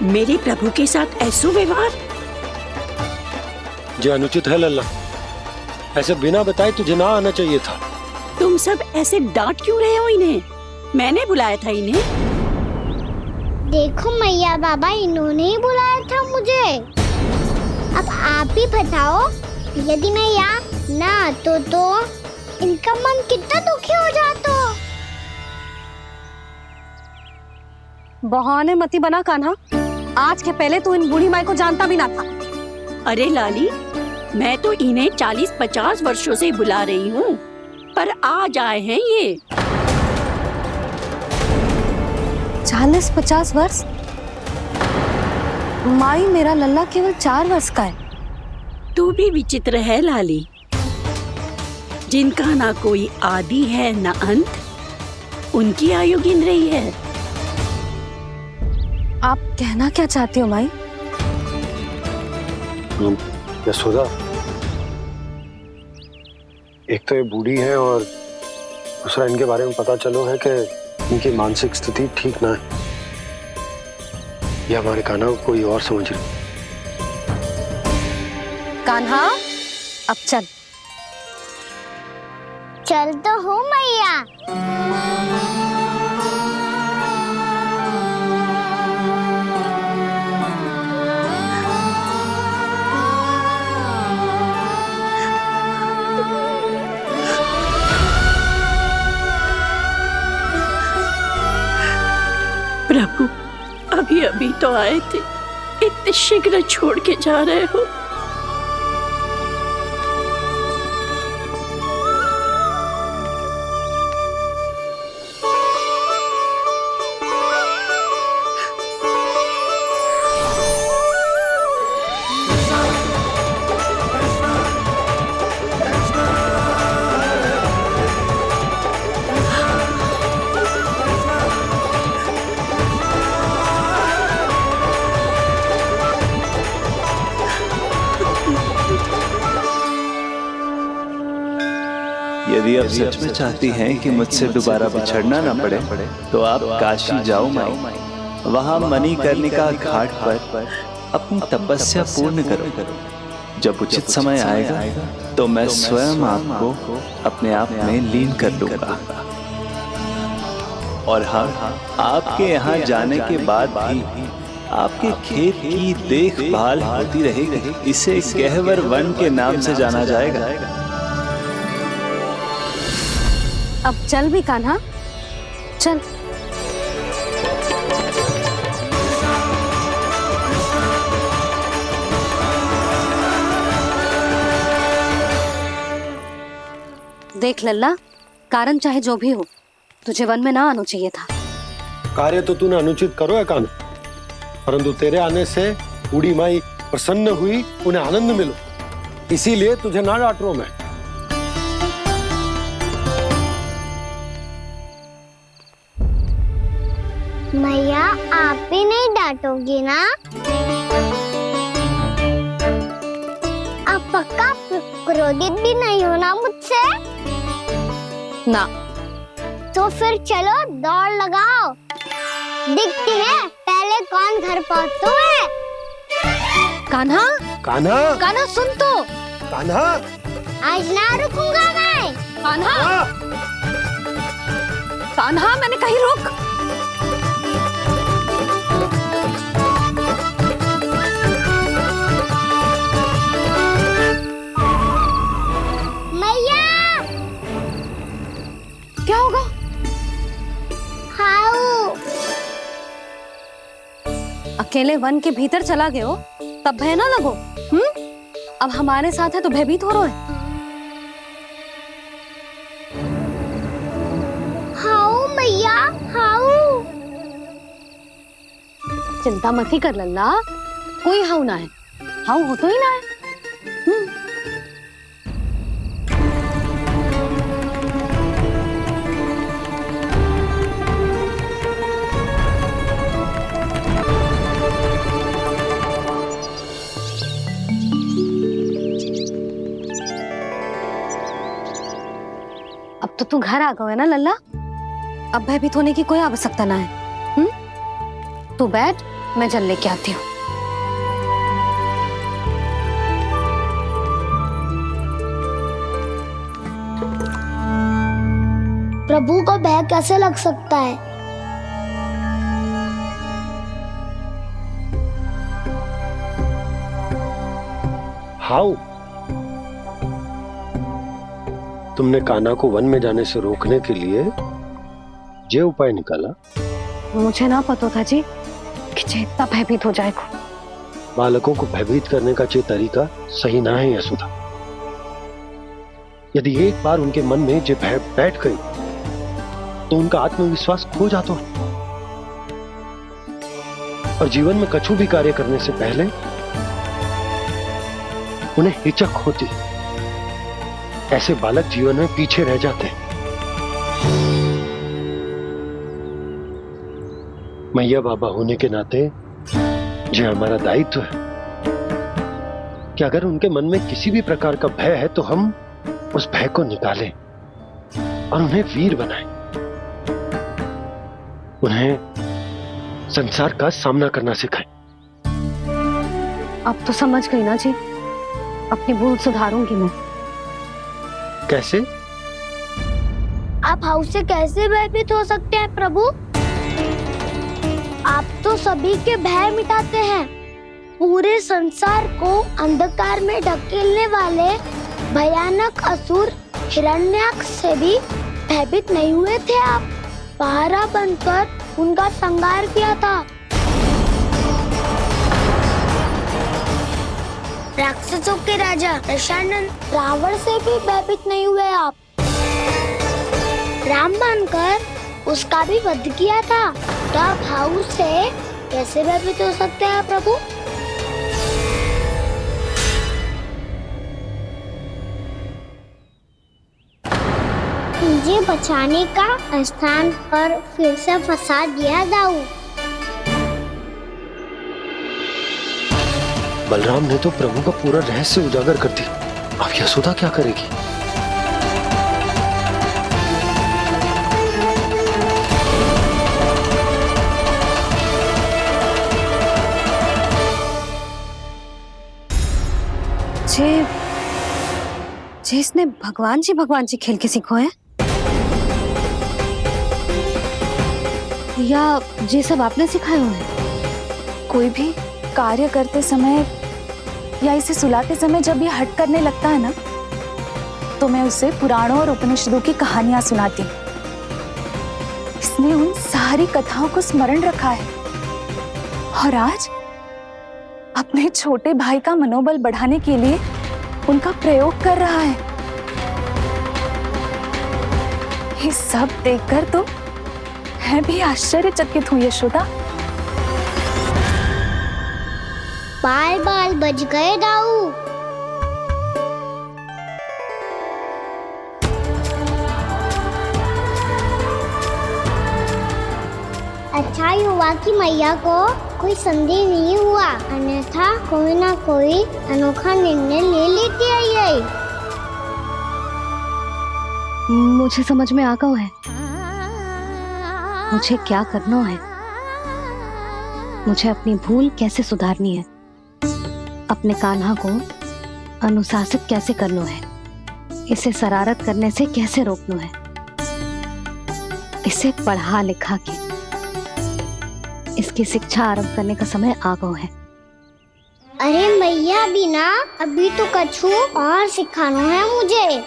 Speaker 14: मेरे प्रभु के साथ ऐसा व्यवहार
Speaker 3: जो अनुचित है लल्ला। ऐसे बिना बताए तुझे ना आना चाहिए था।
Speaker 14: तुम सब ऐसे डांट क्यों रहे हो इन्हें? मैंने बुलाया था इन्हें।
Speaker 2: देखो मैया बाबा, इन्होंने ही बुलाया था मुझे। अब आप ही बताओ, यदि मैं यहाँ ना आतो तो इनका मन कितना दुखी हो जाता।
Speaker 1: बहाने मती बना कान्हा। आज के पहले तू इन बूढ़ी माई को जानता भी ना था।
Speaker 14: अरे लाली, मैं तो इन्हें 40-50 वर्षों से बुला रही हूँ, पर आज आए हैं ये।
Speaker 1: 40-50 वर्ष? माई, मेरा लल्ला केवल 4 वर्ष का है।
Speaker 14: तू भी विचित्र है लाली, जिनका ना कोई आदि है ना अंत, उनकी आयु गिन रही है।
Speaker 1: आप कहना क्या चाहती हो माई?
Speaker 3: यशोदा, एक तो ये बूढ़ी है और दूसरा इनके बारे में पता चलो है कि इनकी मानसिक स्थिति ठीक ना है। ये हमारे कान्हा को कोई और समझ रही।
Speaker 1: कान्हा, अब चल।
Speaker 2: चल तो हूँ मैया।
Speaker 14: प्रभु, अभी अभी तो आए थे, इतने शीघ्र छोड़ के जा रहे हो।
Speaker 7: यदि आप सच में चाहती हैं कि मुझसे दोबारा बिछड़ना ना पड़े तो आप काशी जाओ माई। वहां मणिकर्णिका घाट पर अपनी तपस्या पूर्ण करो। जब उचित समय आएगा तो मैं स्वयं आपको अपने आप में लीन कर लूंगा। और हाँ, आपके यहाँ जाने के बाद भी आपके खेत की देखभाल होती रहेगी। इसे गहवर वन के नाम से जाना जाएगा।
Speaker 1: अब चल भी कान्हा, चल। देख लल्ला, कारण चाहे जो भी हो, तुझे वन में ना आना चाहिए था।
Speaker 3: कार्य तो तूने अनुचित करो है कान्हा, परंतु तेरे आने से बूढ़ी माई प्रसन्न हुई, उन्हें आनंद मिलो, इसीलिए तुझे ना डांट रहा हूं मैं।
Speaker 2: मैया, आप भी नहीं डांटोगी ना? आप पक्का क्रोधित भी नहीं हो ना मुझसे?
Speaker 1: ना।
Speaker 2: तो फिर चलो दौड़ लगाओ, दिखती है पहले कौन घर पहुंचता है।
Speaker 1: कान्हा,
Speaker 3: कान्हा,
Speaker 1: कान्हा सुन तो।
Speaker 3: कान्हा,
Speaker 2: आज ना रुकूंगा मैं।
Speaker 1: कान्हा, कान्हा, मैंने कहीं रुक। क्या होगा?
Speaker 2: हाउ।
Speaker 1: अकेले वन के भीतर चला गए हो तब भय ना लगो। अब हमारे साथ है तो भयभीत हो रहे हो।
Speaker 2: हाउ मैया, हाउ।
Speaker 1: चिंता मत ही कर लल्ला, कोई हाउ ना है। हाउ हो तो ही ना है। अब तो तू घर आ गया है ना लल्ला, अब भयभीत होने की कोई आवश्यकता ना है। तू बैठ, मैं जल लेके आती हूँ।
Speaker 2: प्रभु को भय कैसे लग सकता है?
Speaker 3: हाउ? तुमने कान्हा को वन में जाने से रोकने के लिए ये उपाय निकाला
Speaker 1: मुझे ना पता था जी कि जे इतना भयभीत हो जाएगा।
Speaker 3: बालकों को भयभीत करने का जो तरीका सही ना है यशोदा। यदि एक बार उनके मन में जो भय बैठ गई तो उनका आत्मविश्वास खो जाता है और जीवन में कछु भी कार्य करने से पहले उन्हें हिचक होती। ऐसे बालक जीवन में पीछे रह जाते हैं। मैया बाबा होने के नाते जो हमारा दायित्व है कि अगर उनके मन में किसी भी प्रकार का भय है तो हम उस भय को निकालें और उन्हें वीर बनाएं, उन्हें संसार का सामना करना सिखाएं।
Speaker 1: अब तो समझ गई ना जी, अपनी भूल सुधारूंगी मैं।
Speaker 3: कैसे?
Speaker 2: आप हाउस से कैसे भयभीत हो सकते हैं प्रभु? आप तो सभी के भय मिटाते हैं। पूरे संसार को अंधकार में ढकेलने वाले भयानक असुर हिरण्याक्ष से भी भयभीत नहीं हुए थे आप। पहरा बनकर उनका संहार किया था। राक्षसों के राजा दशानन रावण से भी भयभीत नहीं हुए आप। राम बनकर उसका भी वध किया था। तो आप हाउस से कैसे भयभीत हो सकते हैं प्रभु? मुझे बचाने का स्थान पर फिर से फंसा दिया दाऊ।
Speaker 3: बलराम ने तो प्रभु का पूरा रहस्य उजागर कर दिया। अब यशोदा क्या करेगी?
Speaker 1: जे इसने भगवान जी खेल के सीखो है या जे सब आपने सिखाए हुए हैं?
Speaker 11: कोई भी कार्य करते समय या इसे सुलाते समय जब ये हट करने लगता है ना, तो मैं उसे पुराणों और उपनिषदों की कहानियां सुनाती हूँ। इसने उन सारी कथाओं को स्मरण रखा है और आज अपने छोटे भाई का मनोबल बढ़ाने के लिए उनका प्रयोग कर रहा है। ये सब देखकर तो मैं भी आश्चर्यचकित हूँ यशोदा।
Speaker 2: बाल बाल बज गए दाऊ। अच्छा ही हुआ कि मैया को कोई संदेह नहीं हुआ, अन्यथा कोई ना कोई अनोखा निर्णय ले लेती है ये।
Speaker 1: मुझे समझ में आ गया है मुझे क्या करना है। मुझे अपनी भूल कैसे सुधारनी है, अपने कान्हा को अनुशासित कैसे करना है, इसे शरारत करने से कैसे रोकना है, इसे पढ़ा लिखा के इसकी शिक्षा आरंभ करने का समय आ गया है।
Speaker 2: अरे मैया बिना अभी तो कछु और सिखाना है मुझे।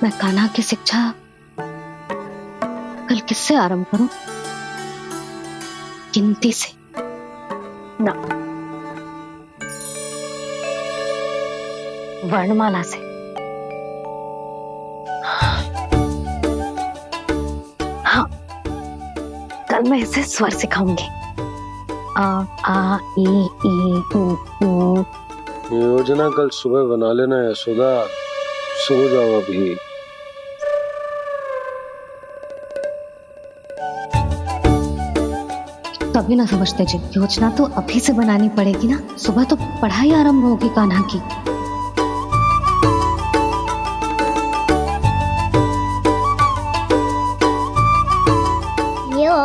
Speaker 1: मैं कान्हा की शिक्षा कल किससे आरंभ करूं? गिनती से ना, वर्णमाला से। हाँ, कल मैं इसे स्वर सिखाऊंगी। आ आ ई ऊ ऊ।
Speaker 3: योजना कल सुबह बना लेना यशोदा, सो जाओ अभी।
Speaker 1: तभी ना समझते जी, योजना तो अभी से बनानी पड़ेगी ना। सुबह तो पढ़ाई आरंभ होगी कान्हा की।
Speaker 2: यो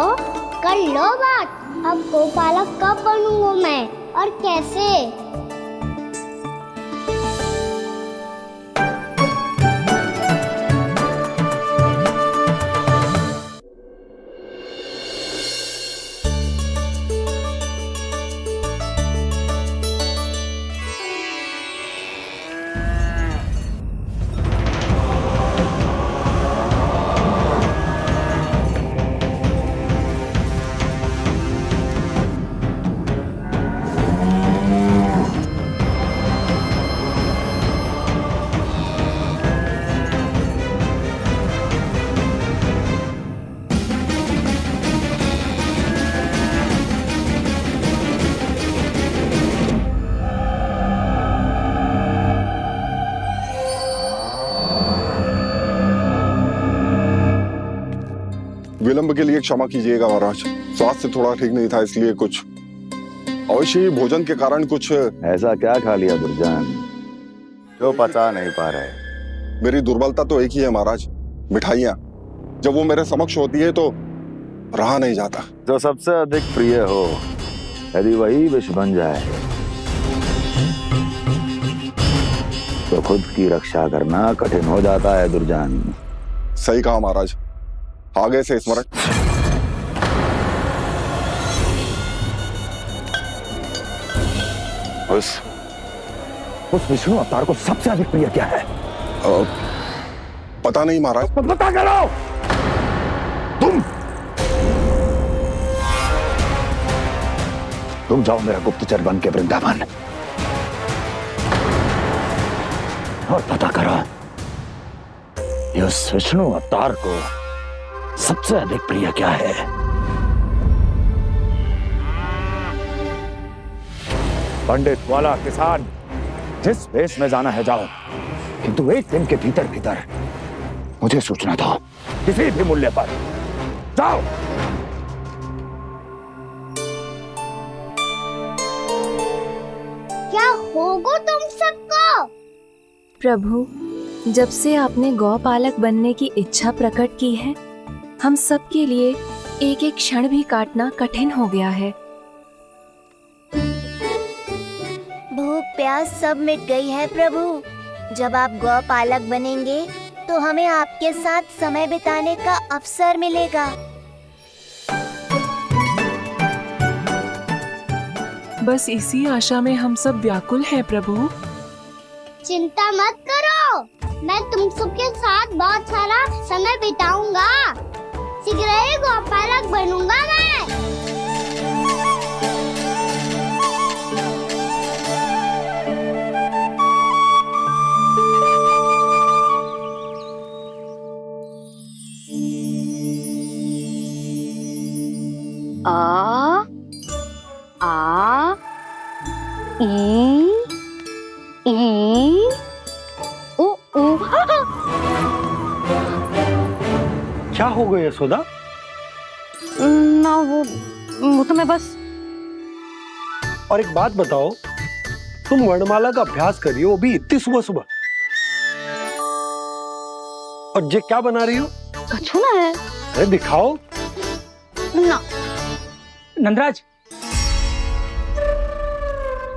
Speaker 2: कर लो बात। अब गोपालक कब बनूंगा मैं और कैसे?
Speaker 10: विलंब के लिए क्षमा कीजिएगा महाराज। स्वास्थ्य थोड़ा ठीक नहीं था, इसलिए कुछ अवश्य ही भोजन के कारण कुछ।
Speaker 16: ऐसा क्या खा लिया दुर्जन जो पता नहीं पा रहे?
Speaker 10: मेरी दुर्बलता तो एक ही है महाराज, मिठाइयाँ। जब वो मेरे समक्ष होती है तो रहा नहीं जाता।
Speaker 16: जो सबसे अधिक प्रिय हो, यदि वही विष बन जाए तो खुद की रक्षा करना कठिन हो जाता है दुर्जन।
Speaker 10: सही कहा महाराज, आगे से स्मरण।
Speaker 16: उस विष्णु अवतार को सबसे अधिक प्रिय क्या है?
Speaker 10: पता नहीं महाराज।
Speaker 16: पता करो। तुम जाओ मेरा गुप्तचर बन के वृंदावन और पता करो कि उस विष्णु अवतार को सबसे अधिक प्रिय क्या है। पंडित, वाला, किसान, जिस वेश में जाना है जाओ, किंतु एक दिन के भीतर भीतर मुझे सूचना दो, किसी भी मूल्य पर। जाओ।
Speaker 2: क्या होगा तुम सबको?
Speaker 5: प्रभु, जब से आपने गौपालक बनने की इच्छा प्रकट की है, हम सब के लिए एक एक क्षण भी काटना कठिन हो गया है।
Speaker 2: भूख प्यास सब मिट गई है प्रभु। जब आप गौपालक बनेंगे तो हमें आपके साथ समय बिताने का अवसर मिलेगा।
Speaker 4: बस इसी आशा में हम सब व्याकुल हैं प्रभु।
Speaker 2: चिंता मत करो, मैं तुम सबके साथ बहुत सारा समय बिताऊंगा। शीघ्र ही गौपालक बनूंगा मैं।
Speaker 1: आ ई उ उ।
Speaker 3: क्या हो गया यशोदा?
Speaker 1: ना वो तो मैं बस।
Speaker 3: और एक बात बताओ, तुम वर्णमाला का अभ्यास कर रही हो, वो भी इतनी सुबह सुबह, और ये क्या बना रही हो?
Speaker 1: कछुआ है।
Speaker 3: अरे दिखाओ
Speaker 1: ना।
Speaker 8: नंदराज,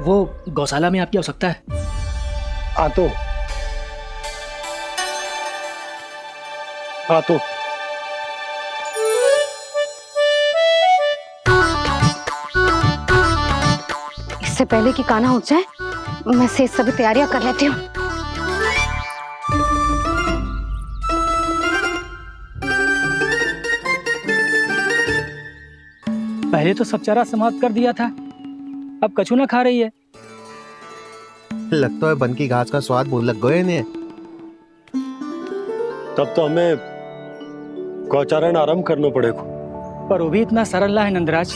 Speaker 8: वो गौशाला में आपकी आवश्यकता है।
Speaker 3: आ तो
Speaker 1: इससे पहले कि कान्हा उठ जाए, मैं से सभी तैयारियां कर लेती हूँ।
Speaker 8: पहले तो सब चारा समाप्त कर दिया था, अब कछुआ खा रही है।
Speaker 17: लगता है बन की घास का स्वाद बहुत लग गए ने।
Speaker 3: तब तो हमें गौचारण आरंभ करना पड़ेगा।
Speaker 8: पर वो भी इतना सरल है नंदराज।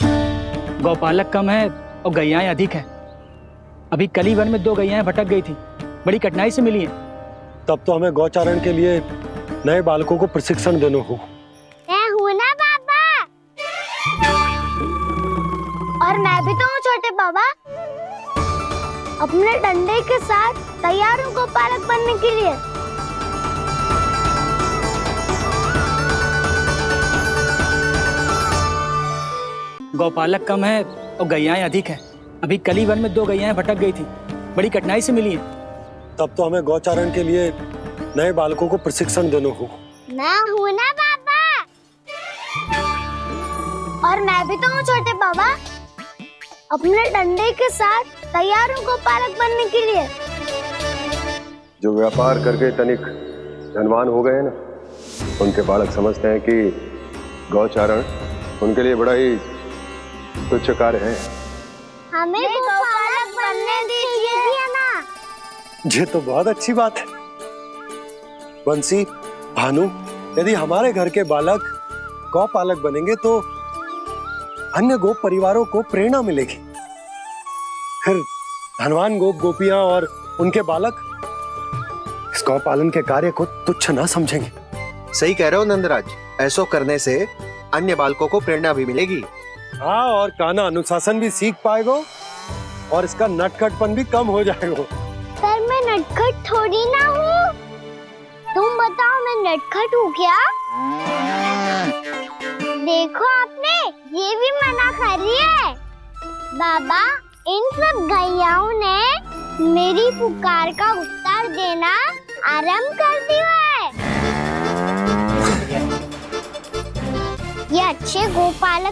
Speaker 8: गौपालक कम है और गैयाएं अधिक है। अभी कली वन में 2 गैयाएं भटक गई थी, बड़ी कठिनाई से मिली हैं।
Speaker 3: तब तो हमें गौचारण के लिए नए बालकों को प्रशिक्षण देना होगा।
Speaker 2: मैं हूँ ना बाबा, और मैं भी तो हूँ छोटे बाबा। अपने डंडे के साथ तैयार हूँ गौपालक बनने के लिए।
Speaker 8: गौपालक कम है और गैयाएं अधिक है। अभी कली वन में 2 गैयाएं भटक गई थी, बड़ी कठिनाई से मिली हैं।
Speaker 3: तब तो हमें गौचारण के लिए नए बालकों को प्रशिक्षण देना होगा।
Speaker 2: मैं हूँ ना बाबा, और मैं भी तो हूँ छोटे बाबा। अपने डंडे के साथ तैयार हूँ गौपालक बनने के लिए।
Speaker 10: जो व्यापार करके तनिक धनवान हो गए ना, उनके बालक समझते हैं कि गौचारण उनके लिए बड़ा ही तुच्छ कार्य है।
Speaker 2: हमें गौपालक बनने दीजिए ना।
Speaker 3: ये तो बहुत अच्छी बात है। बंसी, भानु, यदि हमारे घर के बालक गौपालक बनेंगे तो अन्य गोप परिवारों को प्रेरणा मिलेगी। फिर धनवान गोप गोपियां और उनके बालक इस गौ पालन के कार्य को तुच्छ ना समझेंगे।
Speaker 17: सही कह रहे हो नंदराज, ऐसो करने से अन्य बालकों को प्रेरणा भी मिलेगी।
Speaker 3: हाँ, और कान्हा अनुशासन भी सीख पाएगा और इसका नटखटपन भी कम हो जाएगा।
Speaker 2: पर मैं नटखट थोड़ी ना हूँ। तुम बताओ मैं नटखट हूँ क्या? देखो आपने ये भी मना कर रही है। बाबा, इन सब गैयाओं ने मेरी पुकार का उत्तर देना आरंभ कर दिया है। ये अच्छे गोपालक